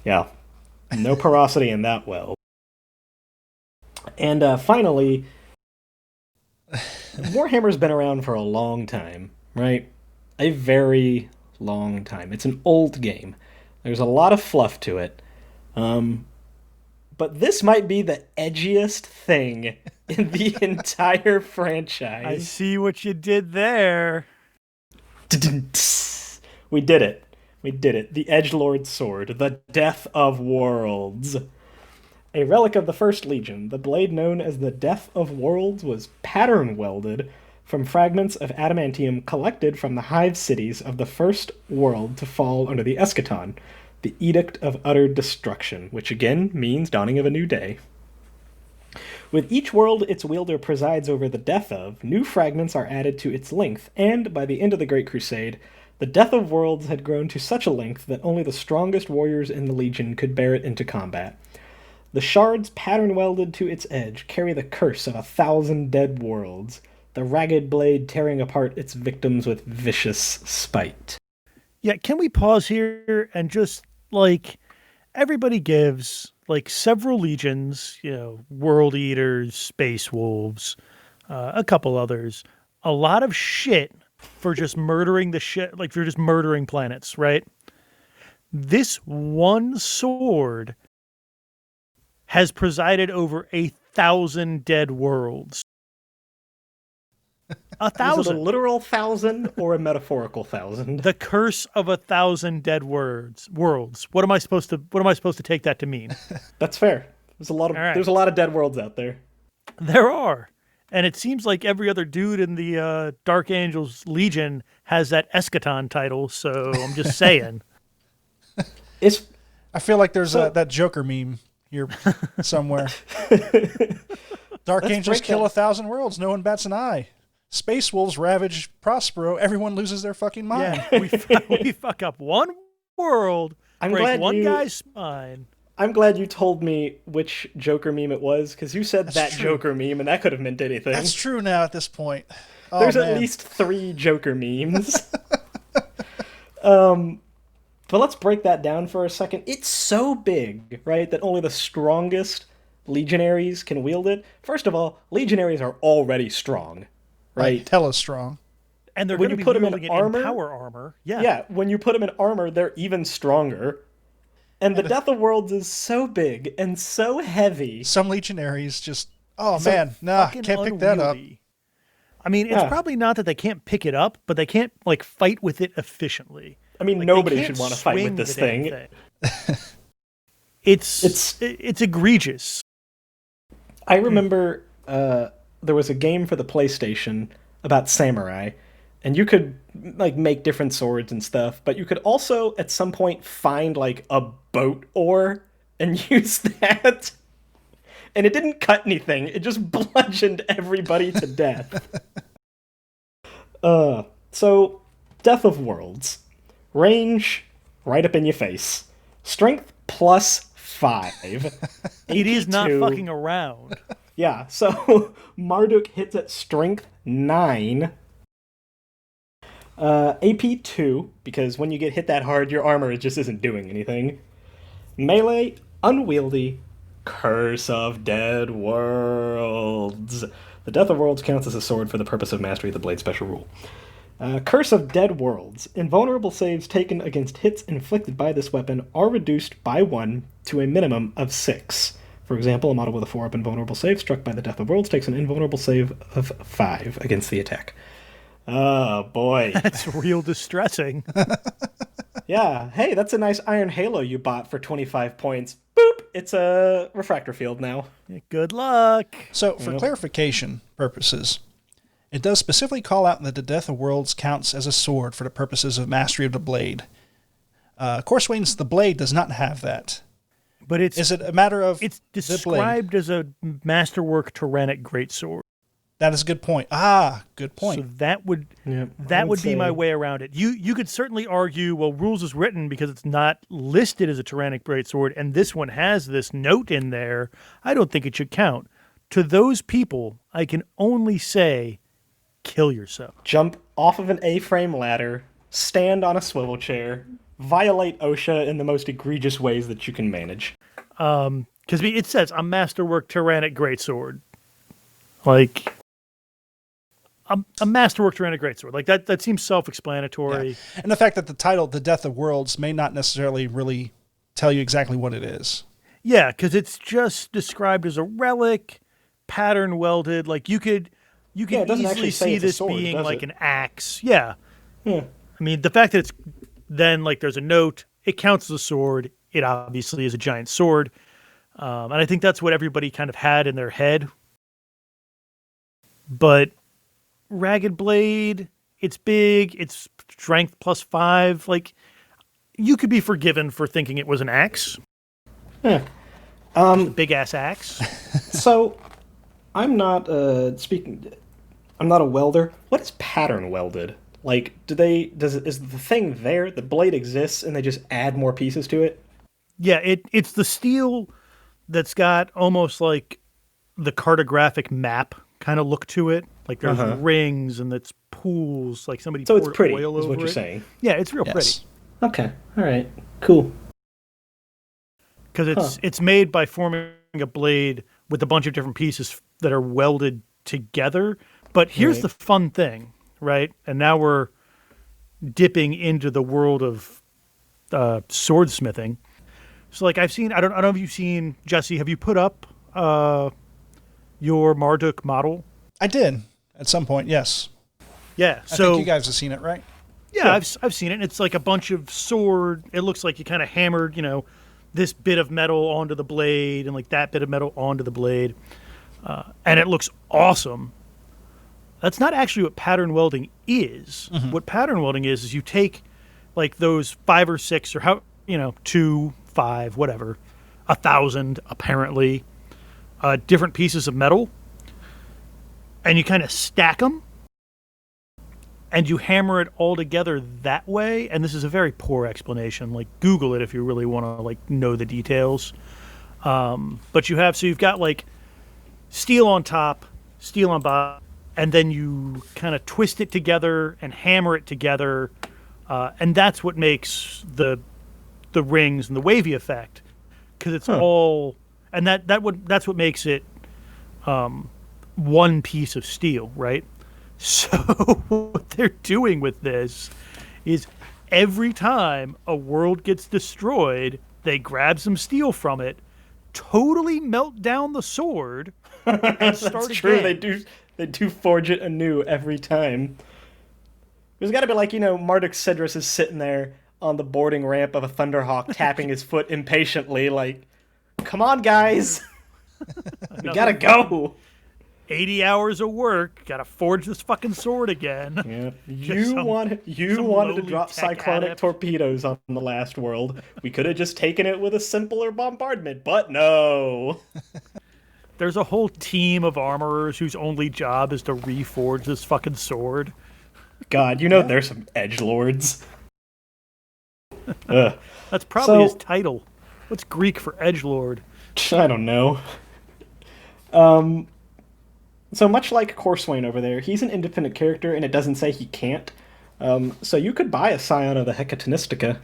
Yeah. No porosity in that well. And finally, Warhammer's been around for a long time, right? A very long time. It's an old game. There's a lot of fluff to it. But this might be the edgiest thing in the entire franchise. I see what you did there. We did it. We did it. The Edgelord Sword, the Death of Worlds. A relic of the First Legion, the blade known as the Death of Worlds was pattern-welded from fragments of adamantium collected from the hive cities of the First World to fall under the Eschaton, the Edict of Utter Destruction, which again means dawning of a new day. With each world its wielder presides over the death of, new fragments are added to its length, and by the end of the Great Crusade, the Death of Worlds had grown to such a length that only the strongest warriors in the Legion could bear it into combat. The shards pattern-welded to its edge carry the curse of 1,000 dead worlds, the ragged blade tearing apart its victims with vicious spite. Yeah, can we pause here and just, everybody gives, several legions, World Eaters, Space Wolves, a couple others, a lot of shit for just murdering for just murdering planets, right? This one sword has presided over 1,000 dead worlds. 1,000. Is it a literal 1,000 or a metaphorical 1,000? The curse of 1,000 dead worlds. What am I supposed to take that to mean? That's fair. There's a lot of dead worlds out there. There are. And it seems like every other dude in the Dark Angels Legion has that eschaton title, so I'm just saying. I feel like there's that Joker meme here somewhere. Dark Angels kill 1,000 worlds, no one bats an eye. Space wolves ravage Prospero, everyone loses their fucking mind. Yeah, we fuck up one world, break one guy's spine. I'm glad you told me which Joker meme it was, because you said Joker meme, and that could have meant anything. That's true now at this point. There's at least 3 Joker memes. But let's break that down for a second. It's so big, right, that only the strongest legionaries can wield it. First of all, legionaries are already strong, right? Hella strong. And they're going to be wielding it in power armor. Yeah. Yeah, when you put them in armor, they're even stronger. And the Death of Worlds is so big and so heavy. Some legionaries just, can't pick that up. I mean, it's probably not that they can't pick it up, but they can't fight with it efficiently. I mean, nobody should want to fight with this thing. It's egregious. I remember there was a game for the PlayStation about samurai, and you could make different swords and stuff, but you could also at some point find a boat oar and use that. And it didn't cut anything. It just bludgeoned everybody to death. So Death of Worlds. Range right up in your face. Strength +5. It is not fucking around. Yeah, so Marduk hits at strength 9. AP 2, because when you get hit that hard, your armor just isn't doing anything. Melee, unwieldy, Curse of Dead Worlds. The Death of Worlds counts as a sword for the purpose of mastery of the blade special rule. Curse of Dead Worlds. Invulnerable saves taken against hits inflicted by this weapon are reduced by 1 to a minimum of 6. For example, a model with a 4-up invulnerable save struck by the Death of Worlds takes an invulnerable save of 5 against the attack. Oh, boy. That's real distressing. Yeah. Hey, that's a nice Iron Halo you bought for 25 points. Boop! It's a refractor field now. Good luck. So, for clarification purposes, it does specifically call out that the Death of Worlds counts as a sword for the purposes of mastery of the blade. Corswain's The Blade does not have that. But is it a matter of it's described as a masterwork tyrannic greatsword. That is a good point. Good point. So that would be my way around it. You could certainly argue, well, rules is written because it's not listed as a tyrannic greatsword, and this one has this note in there. I don't think it should count. To those people, I can only say, kill yourself. Jump off of an A-frame ladder, stand on a swivel chair, violate OSHA in the most egregious ways that you can manage. Because it says a masterwork tyrannic greatsword. A masterwork tyrannic greatsword. That seems self-explanatory. Yeah. And the fact that the title, The Death of Worlds, may not necessarily really tell you exactly what it is. Yeah, because it's just described as a relic, pattern welded. You could easily see this being an axe. Yeah. I mean, the fact that it's then there's a note, it counts as a sword. It obviously is a giant sword. And I think that's what everybody kind of had in their head. But Ragged Blade, it's big, it's strength +5. You could be forgiven for thinking it was an axe. Yeah. Big ass axe. So, I'm not a welder. What is pattern welded? Is the thing there, the blade exists, and they just add more pieces to it? Yeah, it's the steel that's got almost the cartographic map kind of look to it. There's rings and it's pools, somebody poured it's pretty, oil over it. Is what you're saying. Yeah, it's real pretty. Okay, all right, cool. Because it's made by forming a blade with a bunch of different pieces that are welded together. But here's the fun thing, right? And now we're dipping into the world of swordsmithing. So like I've seen, I don't know if you've seen, Jesse, have you put up your Marduk model? I did at some point, yes. Yeah. I think you guys have seen it, right? Yeah, I've seen it. It's like a bunch of sword. It looks like you kind of hammered, this bit of metal onto the blade and like that bit of metal onto the blade. And it looks awesome. That's not actually what pattern welding is. Mm-hmm. What pattern welding is you take like those 5 or 6 or how, 2, 5, whatever, 1,000 apparently, different pieces of metal, and you kind of stack them, and you hammer it all together that way. And this is a very poor explanation. Like Google it if you really want to like know the details. But you've got like steel on top, steel on bottom, and then you kind of twist it together and hammer it together, and that's what makes the rings and the wavy effect, because it's all, and that's what makes it one piece of steel, right? So what they're doing with this is every time a world gets destroyed, they grab some steel from it, totally melt down the sword, and start That's true. again. They do forge it anew every time. There's got to be like, Marduk Sedras is sitting there on the boarding ramp of a Thunderhawk, tapping his foot impatiently, like, come on, guys. We gotta go. 80 hours of work, gotta forge this fucking sword again. Yeah. You wanted to drop cyclonic adept torpedoes on the last world. We could have just taken it with a simpler bombardment, but no. There's a whole team of armorers whose only job is to reforge this fucking sword. God, there's some edgelords. That's probably his title. What's Greek for edgelord? I don't know. So much like Corswain over there, he's an independent character, and it doesn't say he can't. So you could buy a Scion of the Hecatonistica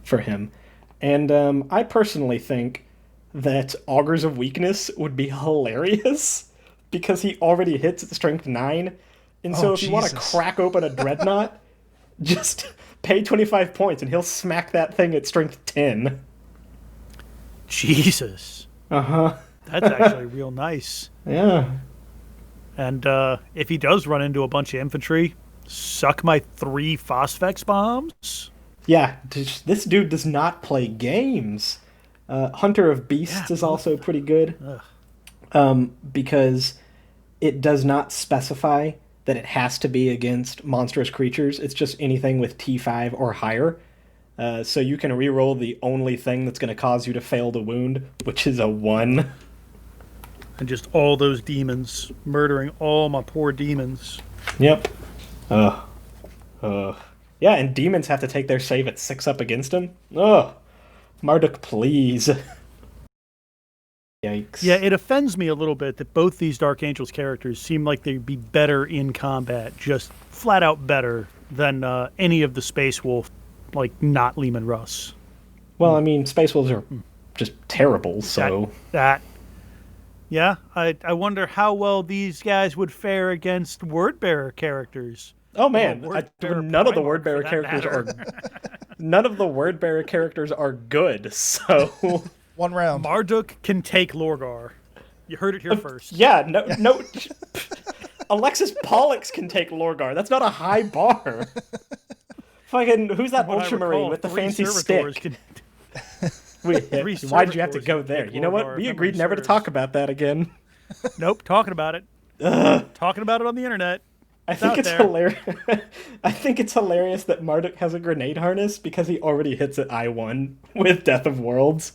for him. And I personally think that Augurs of Weakness would be hilarious, because he already hits at strength 9. And so if you want to crack open a dreadnought, just pay 25 points and he'll smack that thing at strength 10. Jesus. Uh-huh. That's actually real nice. Yeah. And if he does run into a bunch of infantry, suck my 3 Phosphex bombs? Yeah, this dude does not play games. Hunter of Beasts is also pretty good. Because it does not specify that it has to be against monstrous creatures. It's just anything with T5 or higher. So you can reroll the only thing that's going to cause you to fail the wound, which is a 1. And just all those demons, murdering all my poor demons. Yep. Yeah, and demons have to take their save at 6 up against him. Marduk, please. Yikes. Yeah, it offends me a little bit that both these Dark Angels characters seem like they'd be better in combat, just flat out better than any of the Space Wolf, like not Lehman Russ. Well, I mean, Space Wolves are just terrible, so... Yeah, I wonder how well these guys would fare against Wordbearer characters. Oh man, none of the Wordbearer characters are... None of the Wordbearer characters are good, so... One round. Marduk can take Lorgar. You heard it here first. Yeah, no. Alexis Pollux can take Lorgar. That's not a high bar. Fucking, who's that Ultramarine with the fancy stick? Why'd you have to go there? You know what? We agreed never to talk about that again. Nope, talking about it. Talking about it on the internet. I think it's hilarious. I think it's hilarious that Marduk has a grenade harness because he already hits at I1 with Death of Worlds.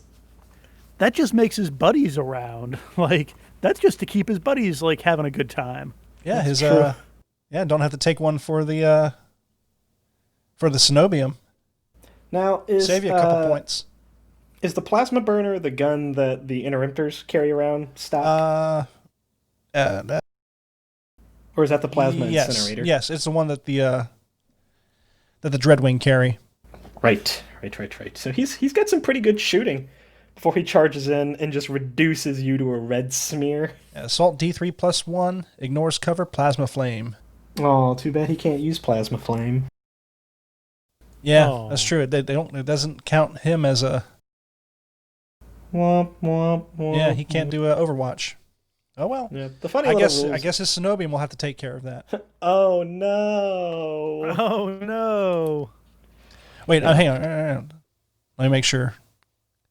That just makes his buddies around. Like, that's just to keep his buddies, like, having a good time. Yeah, that's true. Don't have to take one for the Cenobium. Now, save you a couple points. Is the plasma burner the gun that the Interruptors carry around stock? Or is that the plasma incinerator? Yes, it's the one that the Dreadwing carry. Right. So he's got some pretty good shooting before he charges in and just reduces you to a red smear. Assault D3 +1, ignores cover, plasma flame. Oh, too bad he can't use plasma flame. Yeah, Oh. that's true. They don't. It doesn't count him as a. Womp, womp, womp, Yeah, he can't do a Overwatch. Oh well. Yeah, the funny I little guess rules. I guess his Cenobium will have to take care of that. Oh no! Oh no! Wait, hang on. Let me make sure,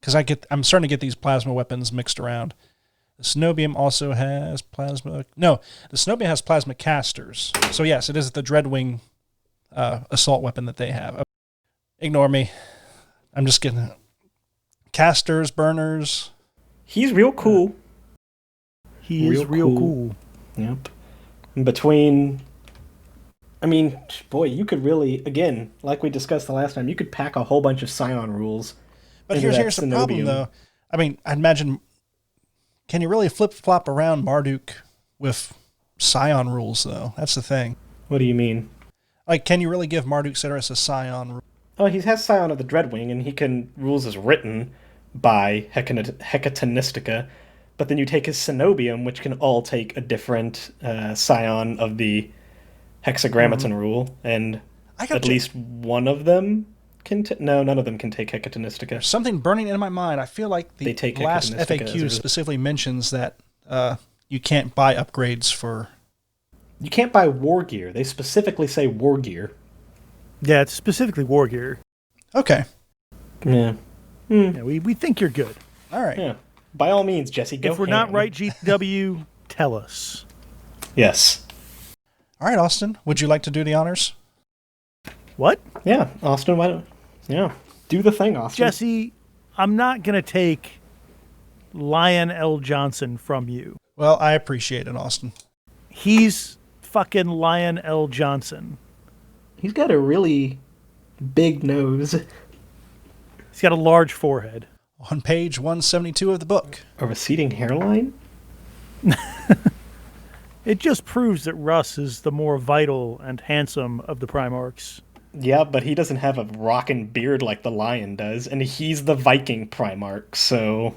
because I'm starting to get these plasma weapons mixed around. The Cenobium also has plasma. No, the Cenobium has plasma casters. So yes, it is the Dreadwing assault weapon that they have. Ignore me. I'm just getting casters, burners. He's real cool. He is real cool. Yep. Between, I mean, boy, you could really, again, like we discussed the last time, you could pack a whole bunch of Scion rules. But into here's the problem, Cenobium. though. I mean, I'd imagine, can you really flip-flop around Marduk with Scion rules, though? That's the thing. What do you mean? Like, can you really give Marduk Sedras a Scion rule? Oh, he has Scion of the Dreadwing, and he can rules as written by Hecatonistica, but then you take his Cenobium, which can all take a different Scion of the Hexagrammaton rule, and at least one of them can... No, none of them can take Hecatonistica. Something burning in my mind. I feel like the They take last Hecatonistica as FAQ a- specifically mentions that you can't buy upgrades for... You can't buy war gear. They specifically say war gear. Yeah, it's specifically war gear. Okay. Yeah. Yeah, we think you're good. All right. Yeah. By all means, Jesse, go If we're not ham. right, GW, tell us. Yes. All right, Austin. Would you like to do the honors? What? Yeah, Austin, why don't... Yeah. Do the thing, Austin. Jesse, I'm not going to take Lion L. Johnson from you. Well, I appreciate it, Austin. He's fucking Lion L. Johnson. He's got a really big nose. He's got a large forehead. On page 172 of the book. A receding hairline? It just proves that Russ is the more vital and handsome of the Primarchs. Yeah, but he doesn't have a rockin' beard like the lion does, and he's the Viking Primarch, so...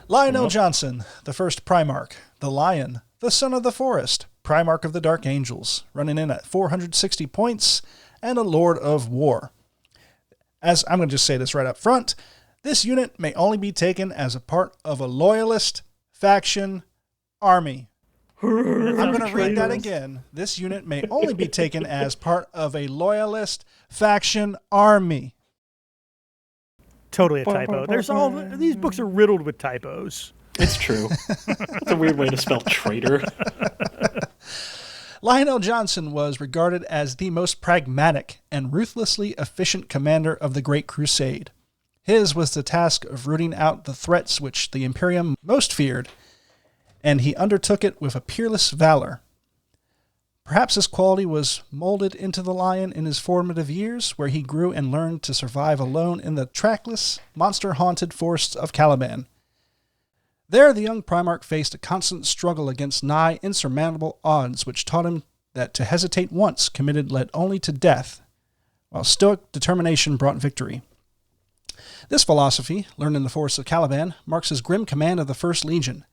Lionel Johnson, the first Primarch, the Lion, the Son of the Forest, Primarch of the Dark Angels, running in at 460 points, and a Lord of War. As I'm going to just say this right up front, this unit may only be taken as a part of a loyalist faction army. I'm going to read that again. This unit may only be taken as part of a loyalist faction army. Totally a typo. These books are riddled with typos. It's true. It's a weird way to spell traitor. Lionel Johnson was regarded as the most pragmatic and ruthlessly efficient commander of the Great Crusade. His was the task of rooting out the threats which the Imperium most feared, and he undertook it with a peerless valor. Perhaps this quality was molded into the Lion in his formative years, where he grew and learned to survive alone in the trackless, monster-haunted forests of Caliban. There, the young Primarch faced a constant struggle against nigh insurmountable odds, which taught him that to hesitate once committed led only to death, while stoic determination brought victory. This philosophy, learned in the forests of Caliban, marks his grim command of the First Legion,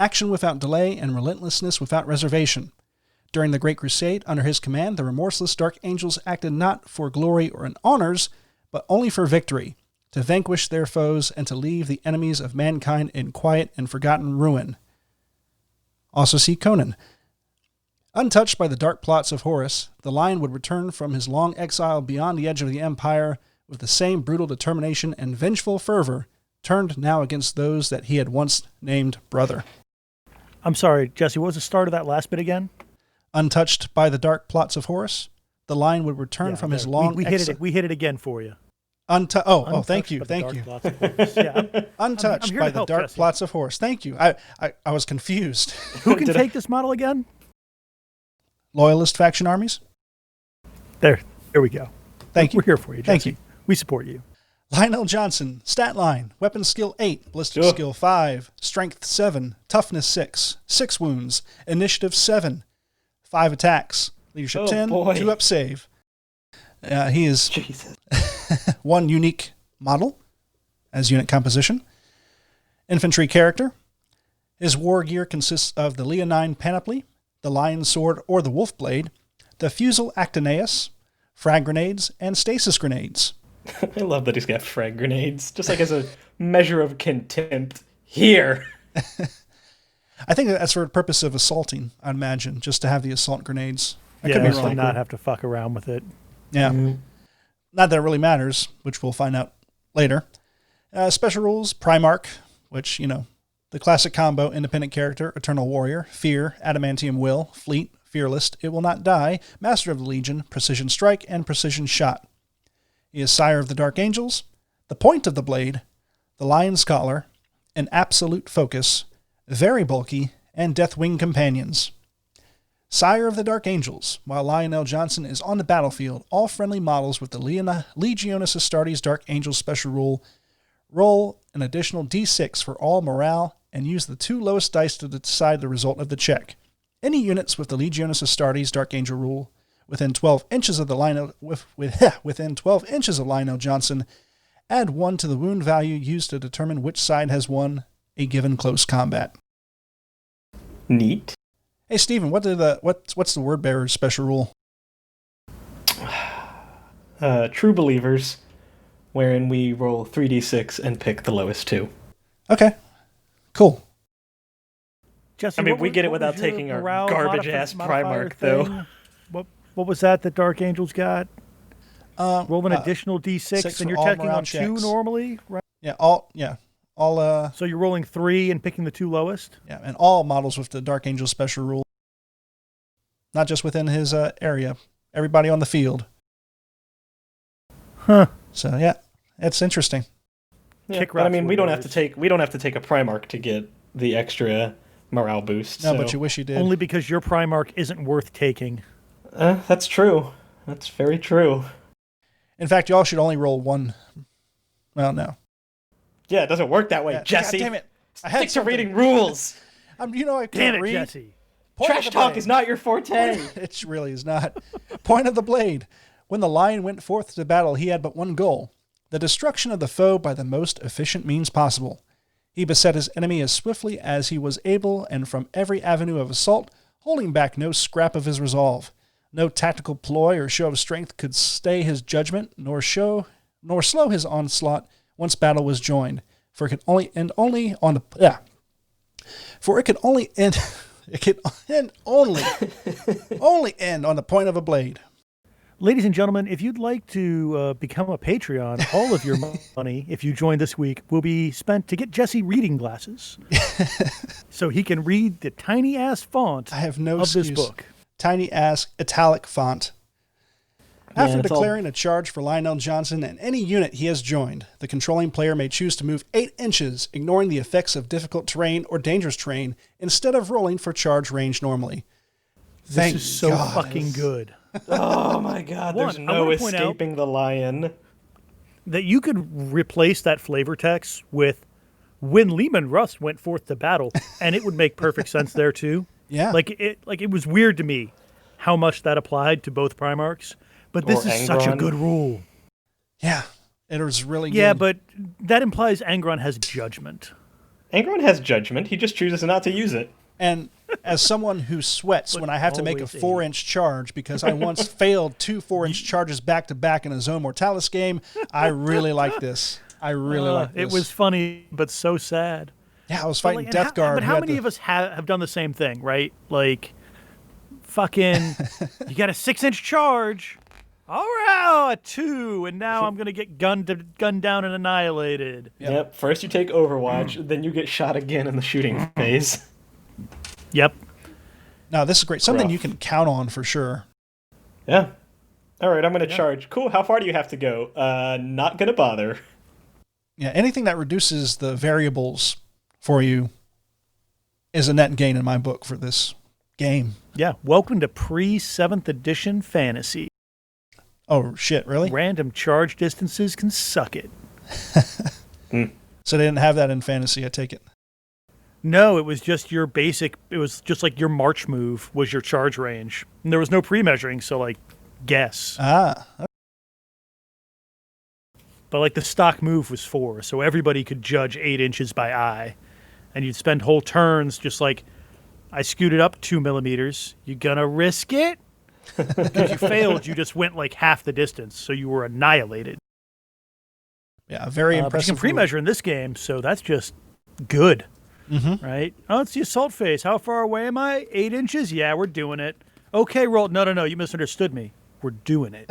action without delay and relentlessness without reservation. During the Great Crusade, under his command, the remorseless Dark Angels acted not for glory or in honors, but only for victory, to vanquish their foes and to leave the enemies of mankind in quiet and forgotten ruin. Also see Conan. Untouched by the dark plots of Horus, the Lion would return from his long exile beyond the edge of the Empire with the same brutal determination and vengeful fervor, turned now against those that he had once named brother. I'm sorry, Jesse, what was the start of that last bit again? Untouched by the dark plots of Horus, the Lion would return from his long we hit it again for you. Thank you. Yeah, Untouched here by to the help, dark Jesse. plots of Horus. Thank you. I was confused. Who can take this model again? Loyalist faction armies? There we go. Thank you. We're here for you, Jesse. Thank you. We support you. Lionel Johnson, stat line, weapon skill 8, ballistic Sure. skill 5, strength 7, toughness 6, 6 wounds, initiative 7, 5 attacks, leadership Oh, 10, boy. 2 up save. He is Jesus. one unique model as unit composition. Infantry character. His war gear consists of the Leonine panoply, the lion sword or the wolf blade, the fusel actinaeus, frag grenades, and stasis grenades. I love that he's got frag grenades, just like as a measure of contempt. Here. I think that's for the purpose of assaulting, I'd imagine, just to have the assault grenades. I Yeah, could be to wrong. not have to fuck around with it. Yeah. Not that it really matters, which we'll find out later. Special rules, Primarch, which, the classic combo, independent character, Eternal Warrior, Fear, Adamantium Will, Fleet, Fearless, It Will Not Die, Master of the Legion, Precision Strike, and Precision Shot. He is Sire of the Dark Angels, the Point of the Blade, the Lion's Collar, an Absolute Focus, very bulky, and Deathwing Companions. Sire of the Dark Angels, while Lionel Johnson is on the battlefield, all friendly models with the Legionis Astartes Dark Angels special rule roll an additional d6 for all morale and use the 2 lowest dice to decide the result of the check. Any units with the Legionis Astartes Dark Angel rule within 12 inches of the within 12 inches of Lionel Johnson, add 1 to the wound value used to determine which side has won a given close combat. Neat. Hey Steven, what's the word bearer's special rule? True Believers, wherein we roll 3d6 and pick the lowest 2. Okay, cool. Jesse, I mean, we get it without taking our garbage-ass Primarch, though. What was that Dark Angels got? Roll an additional d6, and you're taking on checks. 2 normally, right? Yeah, all. So you're rolling 3 and picking the 2 lowest? Yeah, and all models with the Dark Angel special rule. Not just within his area. Everybody on the field. Huh. So yeah, it's interesting. Yeah, but I mean, we don't have to take a Primarch to get the extra morale boost. No, but you wish you did. Only because your Primarch isn't worth taking. That's true. That's very true. In fact, y'all should only roll 1. Well, no. Yeah, it doesn't work that way, Yeah, Jesse. God damn it! Stick to reading rules. I can't Damn it, read. Jesse. Trash talk is not your forte. It really is not. Point of the blade. When the lion went forth to battle, he had but one goal: the destruction of the foe by the most efficient means possible. He beset his enemy as swiftly as he was able, and from every avenue of assault, holding back no scrap of his resolve. No tactical ploy or show of strength could stay his judgment, nor slow his onslaught once battle was joined. For it could only end only on the only end on the point of a blade. Ladies and gentlemen, if you'd like to become a Patreon, all of your money, if you join this week, will be spent to get Jesse reading glasses. So he can read the tiny-ass font I have no of excuse. this book. Tiny-ass italic font. After it's declaring a charge for Lionel Johnson and any unit he has joined, the controlling player may choose to move 8 inches, ignoring the effects of difficult terrain or dangerous terrain, instead of rolling for charge range normally. Thank This is so God. fucking good. Oh my God! There's I no wanna point out escaping the lion. That you could replace that flavor text with when Lehman Russ went forth to battle, and it would make perfect sense there too. Yeah. It was weird to me how much that applied to both Primarchs, but this Or is such a Angron. good rule. Yeah. It was really good. Yeah, but that implies Angron has judgment. Angron has judgment. He just chooses not to use it. And as someone who sweats when I have to make a always 4-inch charge because I once failed 2 4-inch charges back to back in a Zone Mortalis game, I really like this. I really like this. It was funny, but so sad. Yeah, I was But, fighting and Death Guard. But who how had many of us have done the same thing, right? Like, fucking, you got a 6-inch charge. All right, a 2, and now I'm gonna get gunned down and annihilated. Yep. First you take Overwatch, then you get shot again in the shooting phase. Yep. No, this is great. Something Rough. you can count on for sure. Yeah. All right, I'm gonna charge. Cool. How far do you have to go? Not gonna bother. Yeah, anything that reduces the variables for you is a net gain in my book for this game. Yeah. Welcome to pre-7th edition fantasy. Oh, shit, really? Random charge distances can suck it. So they didn't have that in fantasy, I take it. No, it was just your basic, it was just like your march move was your charge range. And there was no pre-measuring, so like, guess. Ah, But like the stock move was 4, so everybody could judge 8 inches by eye. And you'd spend whole turns just like, I scooted up 2 millimeters. You gonna risk it? Because you failed, you just went like half the distance, so you were annihilated. Yeah, very impressive. You can pre-measure in this game, so that's just good, right? Oh, it's the assault phase. How far away am I? 8 inches? Yeah, we're doing it. Okay, roll. No, you misunderstood me. We're doing it.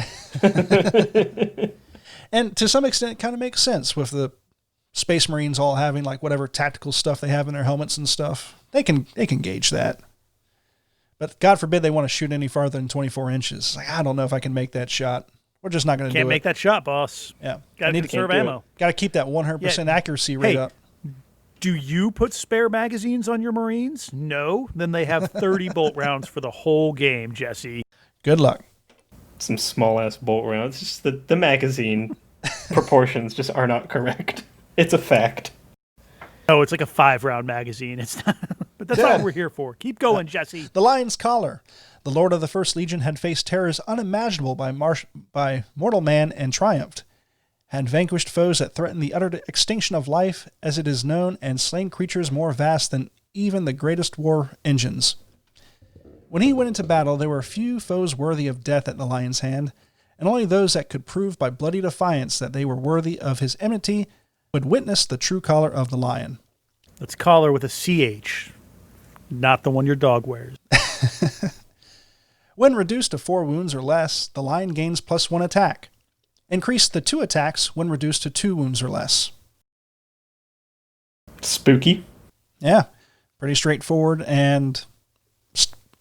And to some extent, it kind of makes sense with the Space Marines all having like whatever tactical stuff they have in their helmets and stuff. They can gauge that. But God forbid they want to shoot any farther than 24 inches. Like, I don't know if I can make that shot. We're just not going to do it. Can't make that shot, boss. Yeah. Got to conserve ammo. Got to keep that 100% accuracy rate up. Do you put spare magazines on your Marines? No. Then they have 30 bolt rounds for the whole game, Jesse. Good luck. Some small-ass bolt rounds. Just the magazine proportions just are not correct. It's a fact. Oh, it's like a 5-round magazine. It's not, but that's not what we're here for. Keep going, Jesse. The Lion's Collar. The Lord of the First Legion had faced terrors unimaginable by mortal man and triumphed, had vanquished foes that threatened the utter extinction of life as it is known, and slain creatures more vast than even the greatest war engines. When he went into battle, there were few foes worthy of death at the Lion's hand, and only those that could prove by bloody defiance that they were worthy of his enmity would witness the true collar of the Lion. Let's collar with a CH, not the one your dog wears. When reduced to 4 wounds or less, the Lion gains +1 attack. Increase the 2 attacks when reduced to 2 wounds or less. Spooky. Yeah, pretty straightforward and...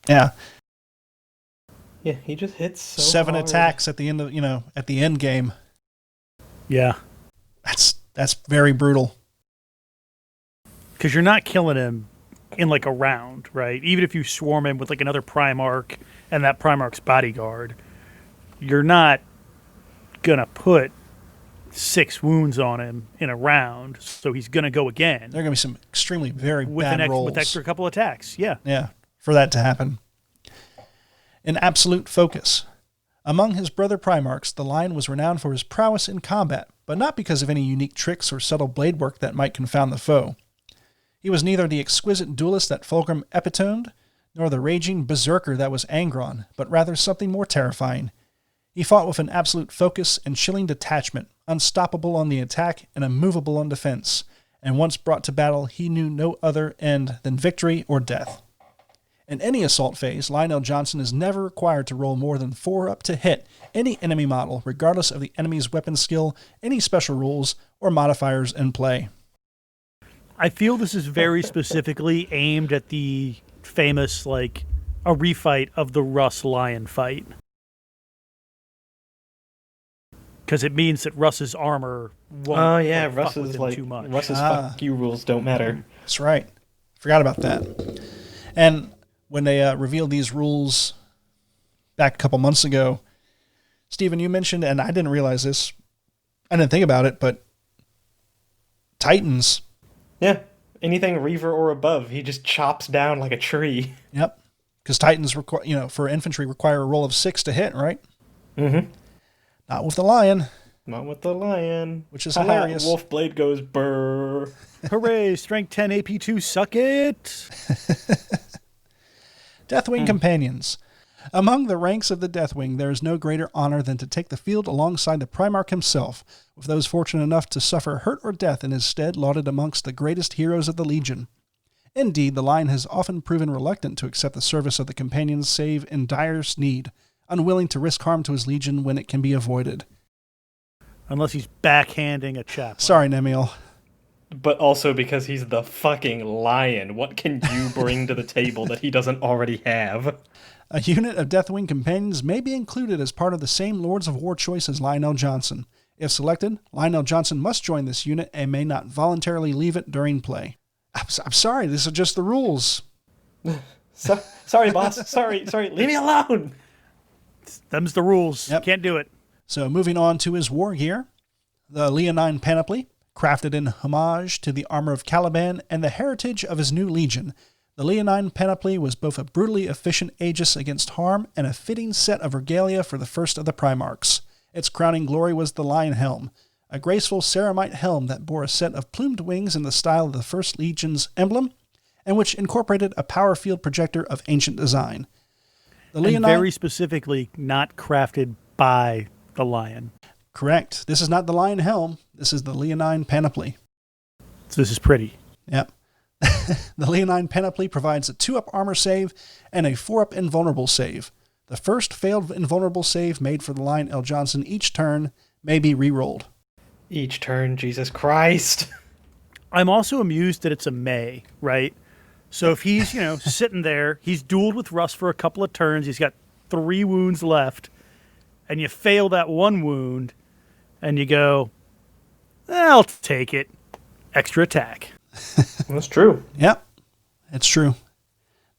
Yeah. Yeah, he just hits so 7 hard. attacks at the end of, at the end game. Yeah. That's very brutal. Because you're not killing him in like a round, right? Even if you swarm him with like another Primarch and that Primarch's bodyguard, you're not gonna put 6 wounds on him in a round, so he's gonna go again. There are gonna be some extremely very with bad rolls. With extra couple attacks, yeah. Yeah, for that to happen. In absolute focus. Among his brother Primarchs, the Lion was renowned for his prowess in combat, but not because of any unique tricks or subtle blade work that might confound the foe. He was neither the exquisite duelist that Fulgrim epitomed, nor the raging berserker that was Angron, but rather something more terrifying. He fought with an absolute focus and chilling detachment, unstoppable on the attack and immovable on defense, and once brought to battle, he knew no other end than victory or death. In any assault phase, Lionel Johnson is never required to roll more than 4 up to hit any enemy model, regardless of the enemy's weapon skill, any special rules, or modifiers in play. I feel this is very specifically aimed at the famous, like, a refight of the Russ Lion fight. Because it means that Russ's armor won't fuck with him too much. Russ's fuck you rules don't matter. That's right. Forgot about that. And when they revealed these rules back a couple months ago, Stephen, you mentioned, and I didn't realize this, I didn't think about it, but Titans. Yeah, anything Reaver or above, he just chops down like a tree. Yep, because Titans, for infantry require a roll of 6 to hit, right? Mm-hmm. Not with the Lion. Not with the Lion. Which is hilarious. Wolfblade goes brrr. Hooray, strength 10, AP2, suck it! Deathwing Companions. Among the ranks of the Deathwing, there is no greater honor than to take the field alongside the Primarch himself, with those fortunate enough to suffer hurt or death in his stead lauded amongst the greatest heroes of the Legion. Indeed, the Lion has often proven reluctant to accept the service of the Companions save in direst need, unwilling to risk harm to his Legion when it can be avoided. Unless he's backhanding a chaplain. Sorry, Nemiel. But also because he's the fucking Lion. What can you bring to the table that he doesn't already have? A unit of Deathwing Companions may be included as part of the same Lords of War choice as Lionel Johnson. If selected, Lionel Johnson must join this unit and may not voluntarily leave it during play. I'm sorry, these are just the rules. Sorry, boss. Sorry. Leave me alone. Them's the rules. Yep. Can't do it. So moving on to his war gear, the Leonine Panoply, crafted in homage to the armor of Caliban and the heritage of his new legion. The Leonine Panoply was both a brutally efficient aegis against harm and a fitting set of regalia for the first of the Primarchs. Its crowning glory was the Lion Helm, a graceful ceramite helm that bore a set of plumed wings in the style of the First Legion's emblem, and which incorporated a power field projector of ancient design. The and Leonine, very specifically not crafted by the lion. correct. This is not the lion helm. This is the Leonine panoply. So this is pretty. Yep. The Leonine panoply provides a 2-up armor save and a 4-up invulnerable save. The first failed invulnerable save made for the Lion L. Johnson each turn may be re-rolled. Each turn, Jesus Christ. I'm also amused that it's a May, right? So if he's, sitting there, he's dueled with Russ for a couple of turns, he's got 3 wounds left, and you fail that 1 wound, and you go, I'll take it. Extra attack. That's true. Yep, it's true.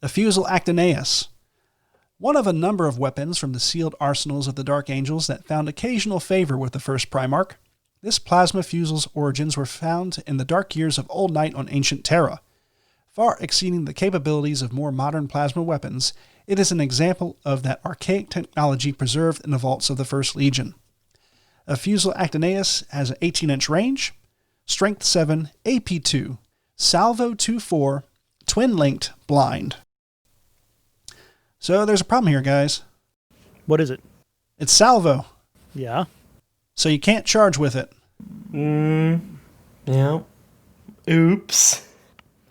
The Fusel Actinaeus. One of a number of weapons from the sealed arsenals of the Dark Angels that found occasional favor with the first Primarch, this plasma fusel's origins were found in the dark years of Old Night on ancient Terra. Far exceeding the capabilities of more modern plasma weapons, it is an example of that archaic technology preserved in the vaults of the First Legion. A Fusel Actinaeus has an 18-inch range, Strength 7, AP 2, Salvo 2-4, Twin-linked, Blind. So there's a problem here, guys. What is it? It's salvo, Yeah. so you can't charge with it. Yeah. Oops.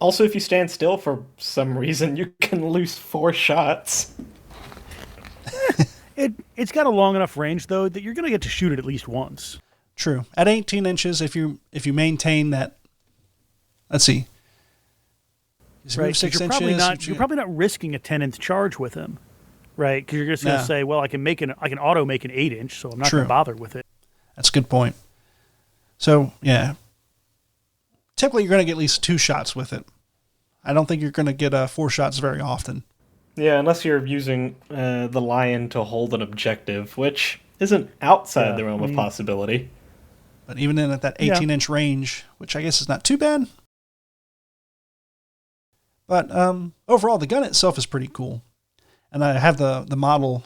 Also, if you stand still for some reason, you can lose 4 shots. It's got a long enough range, though, that you're going to get to shoot it at least once. True. At 18 inches, if you maintain that, let's see. Is it Right, move 6 you're inches? probably not risking a 10-inch charge with him, right? Because you're just going to say, well, I can auto make an 8-inch, so I'm not going to bother with it. That's a good point. So, yeah. Typically, you're going to get at least 2 shots with it. I don't think you're going to get 4 shots very often. Yeah, unless you're using the lion to hold an objective, which isn't outside the realm of possibility. But even in at that 18-inch range, which I guess is not too bad. But overall, the gun itself is pretty cool. And I have the model,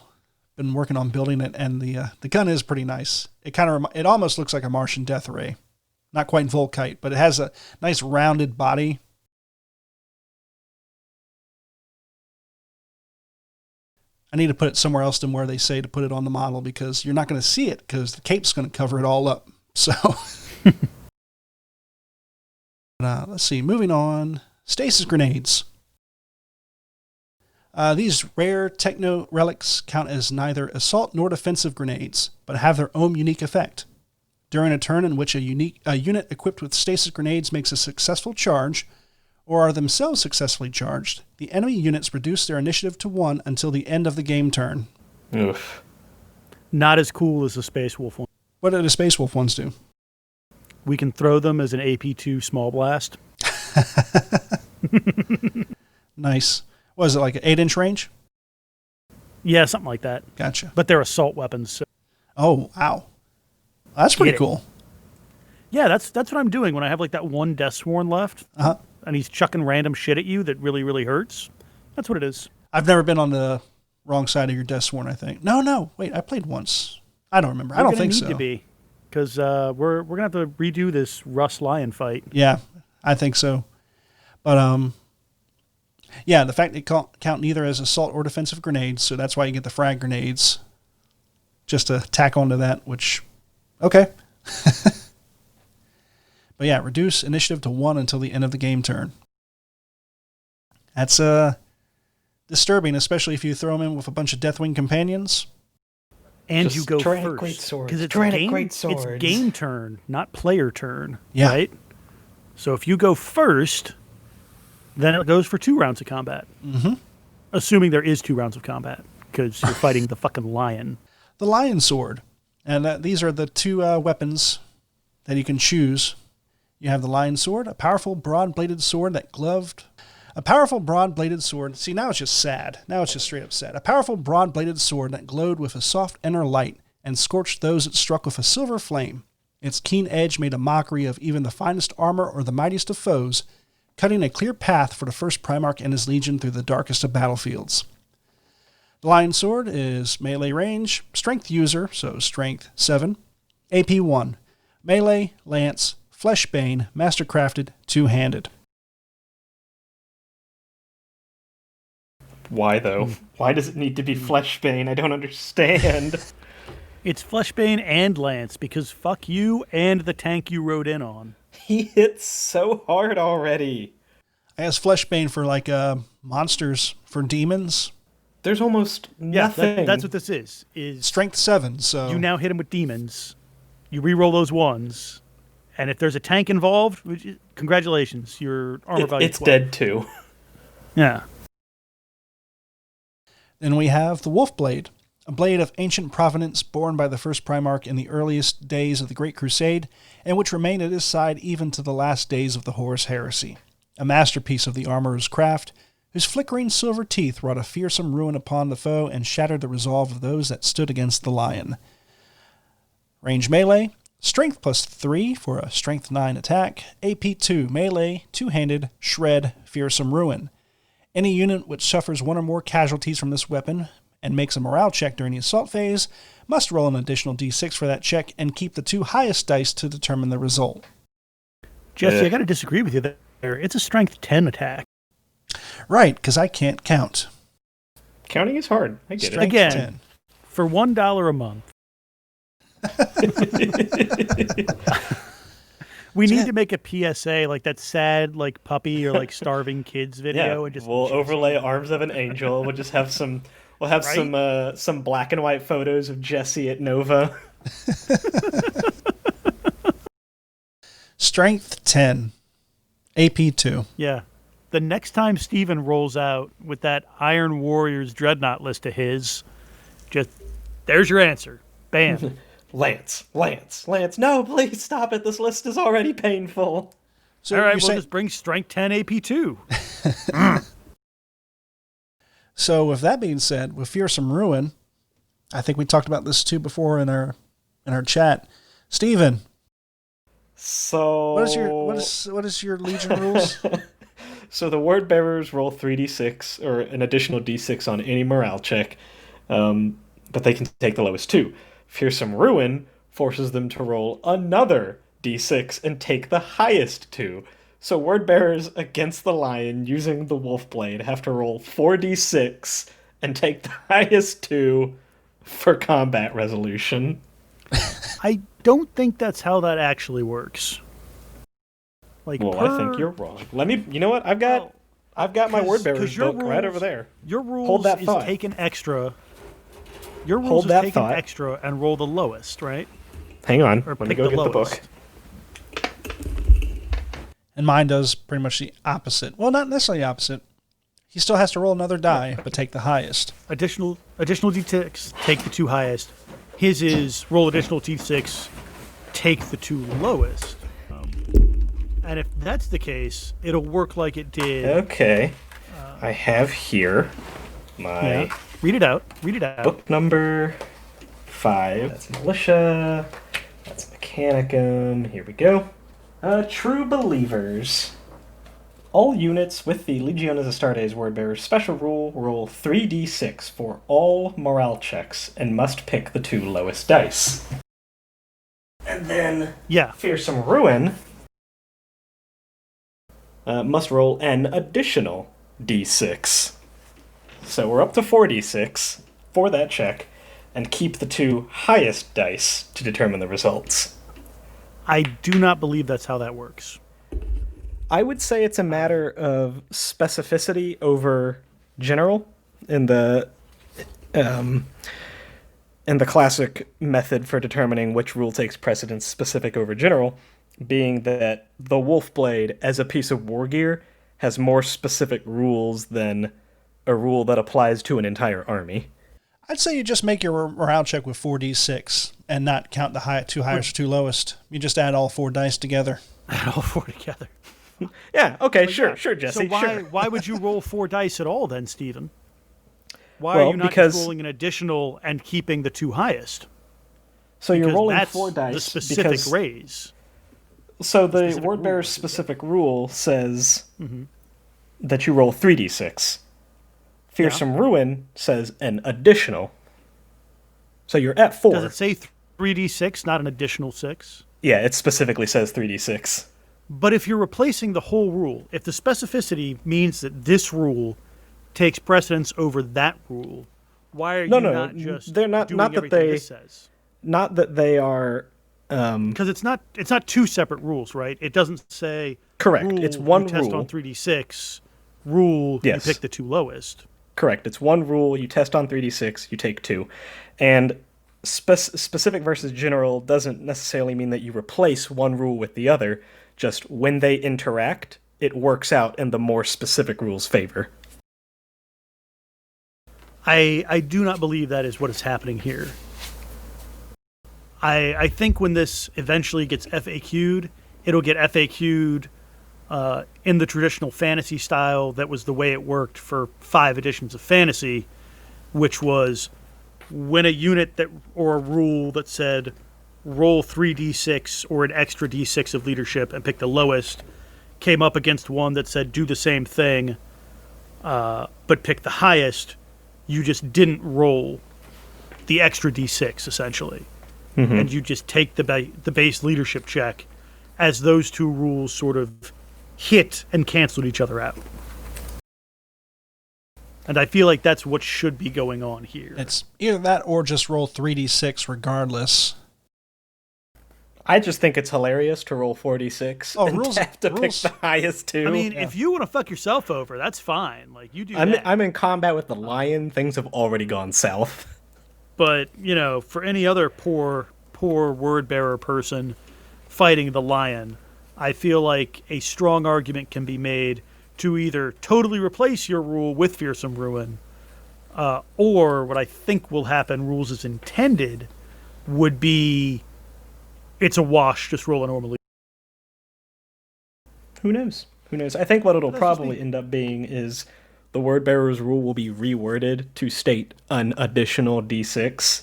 been working on building it, and the gun is pretty nice. It almost looks like a Martian Death Ray. Not quite Volkite, but it has a nice rounded body. I need to put it somewhere else than where they say to put it on the model, because you're not going to see it because the cape's going to cover it all up. So, let's see. Moving on. Stasis grenades. These rare techno relics count as neither assault nor defensive grenades, but have their own unique effect. During a turn in which a unit equipped with stasis grenades makes a successful charge, or are themselves successfully charged, the enemy units reduce their initiative to 1 until the end of the game turn. Oof. Not as cool as the Space Wolf one. What do the Space Wolf ones do? We can throw them as an AP2 small blast. Nice. What is it, like an 8-inch range? Yeah, something like that. Gotcha. But they're assault weapons. So. Oh, wow. That's pretty cool. Yeah, that's what I'm doing when I have like that one Death Sworn left, Uh-huh. and he's chucking random shit at you that really, really hurts. That's what it is. I've never been on the wrong side of your Death Sworn, I think. No. Wait, I played once. I don't remember. I don't think so. Need to be, because we're gonna have to redo this Russ Lion fight. Yeah, I think so. But yeah, the fact they count neither as assault or defensive grenades, so that's why you get the frag grenades. Just to tack onto that, which, okay. But yeah, reduce initiative to 1 until the end of the game turn. That's disturbing, especially if you throw them in with a bunch of Deathwing companions. And Just you go tyrannic first. greatswords. Because it's Tyrannic greatswords. it's game turn, not player turn. Yeah. Right? So if you go first, then it goes for 2 rounds of combat. Mm-hmm. Assuming there is 2 rounds of combat, because you're fighting the fucking lion. The Lion Sword. And these are the 2 weapons that you can choose. You have the Lion Sword, a powerful broad-bladed sword that gloved. A powerful broad-bladed sword. See, now it's just sad. Now it's just straight up sad. A powerful broad-bladed sword that glowed with a soft inner light and scorched those it struck with a silver flame. Its keen edge made a mockery of even the finest armor or the mightiest of foes, cutting a clear path for the first Primarch and his legion through the darkest of battlefields. The Lion Sword is melee range, strength user, so strength 7, AP 1, melee, lance, fleshbane, mastercrafted, 2-handed. Why, though? Why does it need to be Fleshbane? I don't understand. It's Fleshbane and Lance, because fuck you and the tank you rode in on. He hits so hard already. I guess Fleshbane for, like, monsters, for demons. There's almost nothing. That's what this is Strength 7, so... You now hit him with demons. You re-roll those ones. And if there's a tank involved, congratulations, your armor value It's dead, too. Yeah. Then we have the Wolf Blade, a blade of ancient provenance borne by the first Primarch in the earliest days of the Great Crusade, and which remained at his side even to the last days of the Horus Heresy. A masterpiece of the armorer's craft, whose flickering silver teeth wrought a fearsome ruin upon the foe and shattered the resolve of those that stood against the lion. Range melee, strength +3 for a strength 9 attack, AP 2 melee, two-handed, shred, fearsome ruin. Any unit which suffers one or more casualties from this weapon and makes a morale check during the assault phase must roll an additional d6 for that check and keep the 2 highest dice to determine the result. Jesse, I got to disagree with you there. It's a strength 10 attack. Right, because I can't count. Counting is hard. I get Strength Again, 10. For $1 a month. We need to make a PSA, like that sad, like puppy or like starving kids video, and just we'll overlay arms of an angel. We'll just have some. We'll have some black and white photos of Jesse at Nova. Strength 10. AP 2. Yeah. The next time Steven rolls out with that Iron Warriors Dreadnought list of his, just there's your answer. Bam. Lance. No, please stop it. This list is already painful. So all right, we'll just bring Strength 10 AP 2. So with that being said, with Fearsome Ruin, I think we talked about this too before in our chat. Steven. So what is your Legion rules? So the word bearers roll 3d6 or an additional d6 on any morale check, but they can take the lowest 2. Fearsome Ruin forces them to roll another d6 and take the highest 2. So word bearers against the lion using the wolf blade have to roll 4d6 and take the highest 2 for combat resolution. I don't think that's how that actually works. I think you're wrong. Let me. You know what? I've got my word bearers book right over there. Your rules Hold that is thought. take an extra. Your rules is take an extra and roll the lowest, right? Hang on. Or Let me pick go the get the lowest. book. And mine does pretty much the opposite. Well, not necessarily the opposite. He still has to roll another die, but take the highest. Additional d6, take the 2 highest. His is roll additional d6, take the 2 lowest. And if that's the case, it'll work like it did. Okay. I have here my Yeah. Read it out. book number 5. That's Militia. That's Mechanicum. Here we go. True Believers. All units with the Legiones Astartes wordbearers special rule roll 3d6 for all morale checks and must pick the 2 lowest dice. And then Fearsome Ruin must roll an additional d6. So we're up to 4d6 for that check and keep the 2 highest dice to determine the results. I do not believe that's how that works. I would say it's a matter of specificity over general in the classic method for determining which rule takes precedence, specific over general, being that the wolf blade as a piece of war gear has more specific rules than a rule that applies to an entire army. I'd say you just make your morale check with 4d6 and not count the 2 highest or 2 lowest. You just add all 4 dice together. Add all 4 together. Yeah, okay, sure, Jesse. So why would you roll 4 dice at all then, Stephen? Why are you not just rolling an additional and keeping the 2 highest? So you're rolling that's 4 dice the specific raise. So the word bearer's specific rule says that you roll 3d6. Fearsome Ruin says an additional. So you're at 4. Does it say 3d6, not an additional 6? Yeah, it specifically says 3d6. But if you're replacing the whole rule, if the specificity means that this rule takes precedence over that rule. Why are not just they're not doing not that everything they this says? not that they are Because it's not two separate rules, right? It doesn't say correct. Rule, It's one you test rule on 3d6. Rule, Yes. you pick the two lowest. Correct. It's one rule. You test on 3d6. You take 2, and specific versus general doesn't necessarily mean that you replace one rule with the other. Just when they interact, it works out in the more specific rule's favor. I do not believe that is what is happening here. I think when this eventually gets FAQ'd, it'll get FAQ'd in the traditional fantasy style that was the way it worked for 5 editions of fantasy, which was when a unit that or a rule that said roll 3d6 or an extra d6 of leadership and pick the lowest came up against one that said do the same thing but pick the highest, you just didn't roll the extra d6 essentially. And you just take the base leadership check as those two rules sort of hit and canceled each other out. And I feel like that's what should be going on here. It's either that or just roll 3d6 regardless. I just think it's hilarious to roll 4d6 and rules have to pick the highest 2. I mean, if you want to fuck yourself over, that's fine. Like, you do that. I'm in combat with the lion. Things have already gone south. But, for any other poor word bearer person fighting the lion, I feel like a strong argument can be made to either totally replace your rule with Fearsome Ruin, or what I think will happen, rules as intended, would be it's a wash, just roll a normal. Who knows? I think what it'll probably end up being is the word bearer's rule will be reworded to state an additional d6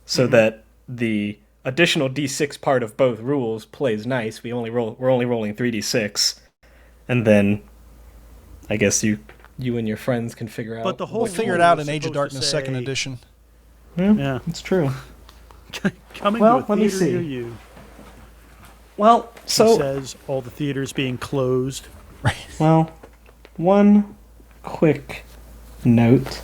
so that the additional d6 part of both rules plays nice. We're only rolling 3d6, and then I guess you and your friends can figure out. But the whole We'll figure it out in Age of Darkness 2nd edition. Yeah, it's true. Coming Well, to a let me theater see. near you. Well, He so says all the theaters being closed. well, one quick note.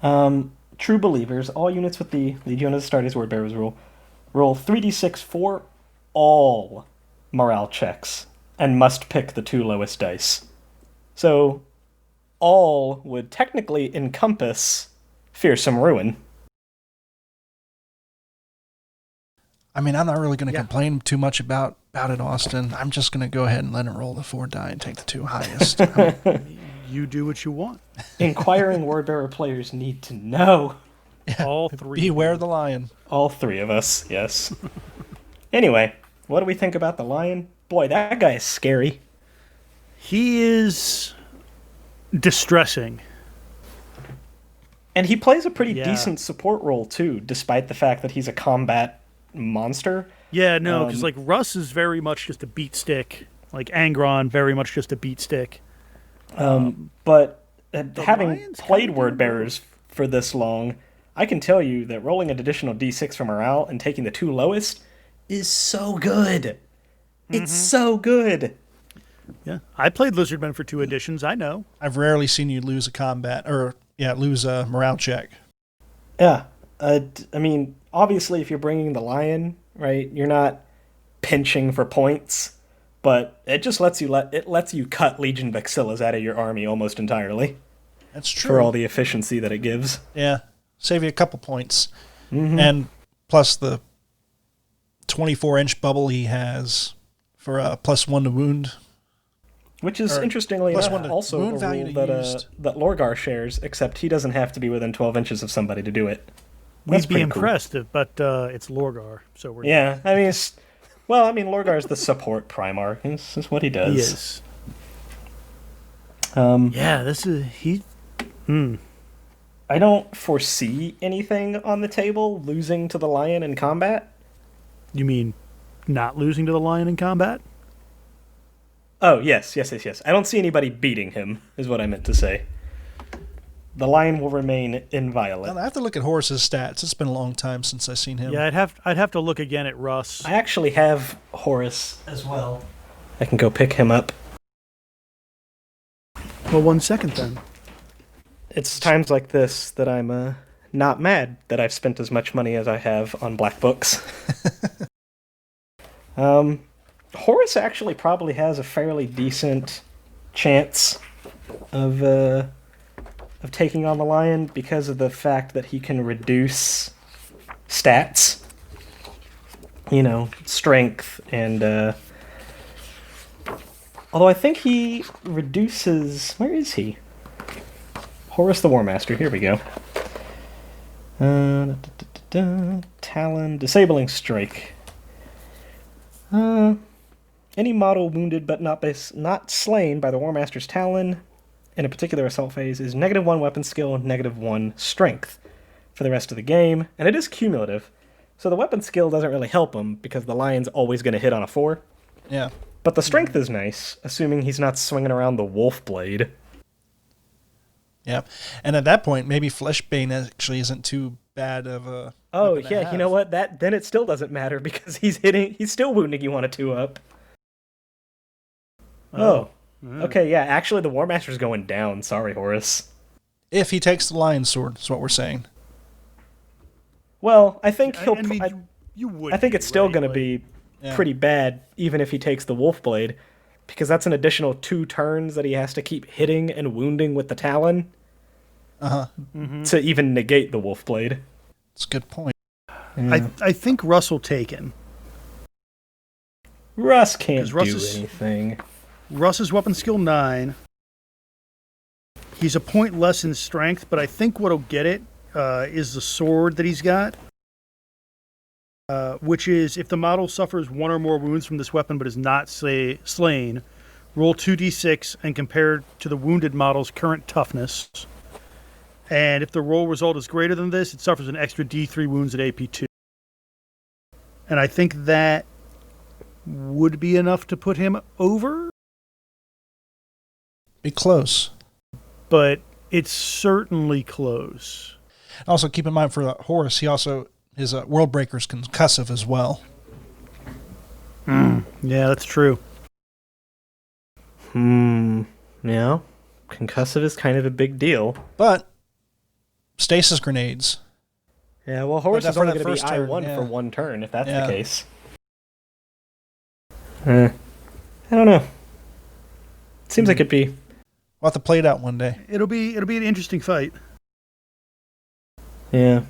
True believers, all units with the Legion of Astartes Word Bearers rule, roll 3d6 for all morale checks and must pick the 2 lowest dice. So, all would technically encompass Fearsome Ruin. I mean, I'm not really going to complain too much about it, Austin. I'm just going to go ahead and let it roll the 4 die and take the 2 highest. You do what you want. Inquiring Wordbearer players need to know. All 3. Beware the lion. All 3 of us, yes. Anyway, what do we think about the lion? Boy, that guy is scary. He is distressing. And he plays a pretty decent support role, too, despite the fact that he's a combat monster. Yeah, no, because Russ is very much just a beat stick. Like Angron, very much just a beat stick. But having Lion's played kinda Word Bearers for this long, I can tell you that rolling an additional d6 for morale and taking the 2 lowest is so good. It's so good. Yeah, I played Lizardmen for 2 editions. I know. I've rarely seen you lose a combat, lose a morale check. Yeah. I mean, obviously, if you're bringing the lion, right, you're not pinching for points, but it just lets you cut Legion Vexillas out of your army almost entirely. That's true. For all the efficiency that it gives. Yeah, save you a couple points. And plus the 24-inch bubble he has for a +1 to wound. Which is, interestingly enough, also a rule that Lorgar shares, except he doesn't have to be within 12 inches of somebody to do it. We'd be impressed, but it's Lorgar, so we're... Yeah, I mean, Lorgar is the support Primarch. This is what he does. He is. Yeah, this is... I don't foresee anything on the table losing to the lion in combat. You mean not losing to the lion in combat? Oh, yes. I don't see anybody beating him, is what I meant to say. The lion will remain inviolate. I have to look at Horus's stats. It's been a long time since I've seen him. Yeah, I'd have to look again at Russ. I actually have Horus as well. I can go pick him up. Well, 1 second then. It's times like this that I'm not mad that I've spent as much money as I have on black books. Horus actually probably has a fairly decent chance of taking on the lion because of the fact that he can reduce stats. You know, strength and although I think he reduces... Where is he? Horus the War Master. Here we go. Talon. Disabling Strike. Any model wounded but not slain by the War Master's Talon in a particular assault phase is -1 weapon skill, -1 strength for the rest of the game. And it is cumulative. So the weapon skill doesn't really help him because the lion's always going to hit on a 4. Yeah. But the strength is nice, assuming he's not swinging around the wolf blade. Yeah. And at that point, maybe Fleshbane actually isn't too bad of a... Oh, yeah, you know what? Then it still doesn't matter because he's still wounding you on a 2-up. Oh. Okay, yeah, actually the War Master's going down. Sorry, Horus. If he takes the Lion Sword, is what we're saying. Well, I think he'll... I mean, you would. I think it's still going to be Yeah. pretty bad, even if he takes the Wolf Blade, because that's an additional 2 turns that he has to keep hitting and wounding with the Talon to even negate the Wolf Blade. That's a good point. I think Russ will take him. Russ can't 'Cause Russ do is- anything. Russ's weapon skill 9. He's a point less in strength, but I think what'll get it is the sword that he's got. Which is, if the model suffers 1 or more wounds from this weapon but is not slain, roll 2d6 and compare to the wounded model's current toughness. And if the roll result is greater than this, it suffers an extra d3 wounds at AP2. And I think that would be enough to put him over, Be close. but it's certainly close. Also, keep in mind for Horus, his World Breaker's concussive as well. Yeah, that's true. Yeah. Concussive is kind of a big deal. But stasis grenades. Yeah, well, Horus is for only that going to be first turn, I1 yeah. for 1 turn, if that's Yeah. the case. I don't know. Seems like it'd be... We'll have to play it out one day. It'll be an interesting fight. Yeah.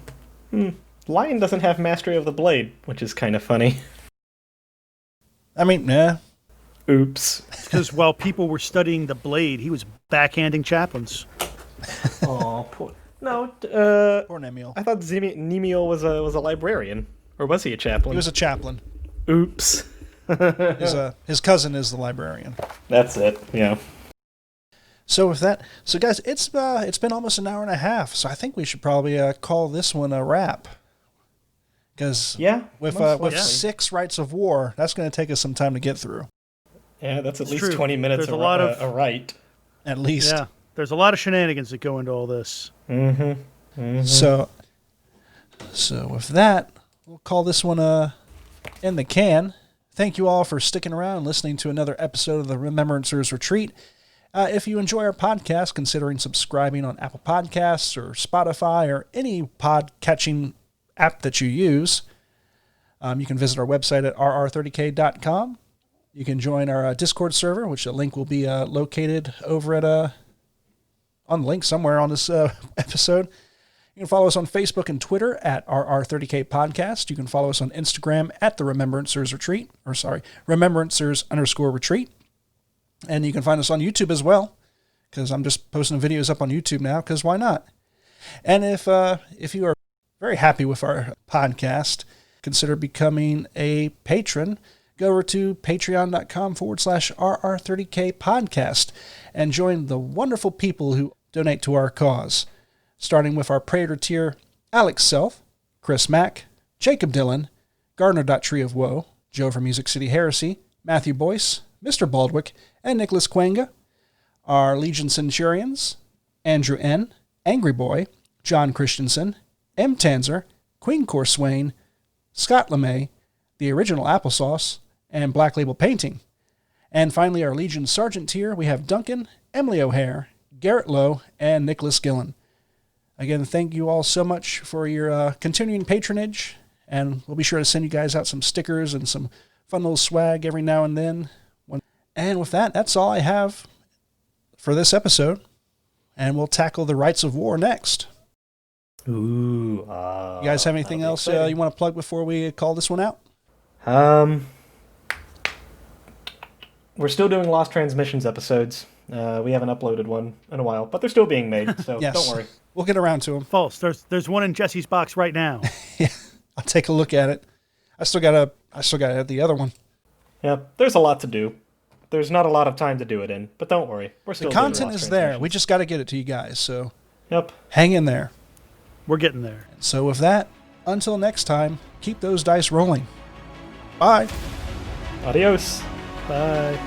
Lion doesn't have Mastery of the Blade, which is kind of funny. I mean, yeah. Oops. Because while people were studying the blade, he was backhanding chaplains. Oh, poor... No, Poor Nemiel. I thought Nemiel was a librarian. Or was he a chaplain? He was a chaplain. Oops. His cousin is the librarian. That's it, yeah. So with that, guys, it's been almost an hour and a half. So I think we should probably call this one a wrap. Because Yeah, with most likely. 6 rights of war, that's going to take us some time to get through. Yeah, that's at It's least true. 20 minutes There's a a lot of- a right. At least. Yeah, there's a lot of shenanigans that go into all this. So with that, we'll call this one in the can. Thank you all for sticking around and listening to another episode of the Remembrancers Retreat. If you enjoy our podcast, considering subscribing on Apple Podcasts or Spotify or any pod-catching app that you use. You can visit our website at rr30k.com. You can join our Discord server, which the link will be located over at on the link somewhere on this episode. You can follow us on Facebook and Twitter at RR30K Podcast. You can follow us on Instagram at the Remembrancers Retreat, Remembrancers_retreat. And you can find us on YouTube as well, because I'm just posting videos up on YouTube now, because why not? And if you are very happy with our podcast, consider becoming a patron. Go over to patreon.com/RR30K Podcast and join the wonderful people who donate to our cause. Starting with our Praetor tier, Alex Self, Chris Mack, Jacob Dillon, Gardner.Tree of Woe, Joe from Music City Heresy, Matthew Boyce, Mr. Baldwick, and Nicholas Quanga. Our Legion Centurions, Andrew N., Angry Boy, John Christensen, M. Tanzer, Queen Corswain, Scott LeMay, The Original Applesauce, and Black Label Painting. And finally, our Legion Sergeant tier, we have Duncan, Emily O'Hare, Garrett Lowe, and Nicholas Gillen. Again, thank you all so much for your continuing patronage, and we'll be sure to send you guys out some stickers and some fun little swag every now and then. And with that, that's all I have for this episode, and we'll tackle the rights of war next. Ooh. You guys have anything else you want to plug before we call this one out? We're still doing Lost Transmissions episodes. We haven't uploaded one in a while, but they're still being made, so Yes. Don't worry. We'll get around to them. False. There's one in Jesse's box right now. Yeah, I'll take a look at it. I still gotta add the other one. Yeah, there's a lot to do. There's not a lot of time to do it in, but don't worry. We're still The doing content Lost is there. Transmissions. We just got to get it to you guys, so Yep. hang in there. We're getting there. So with that, until next time, keep those dice rolling. Bye. Adios. Bye.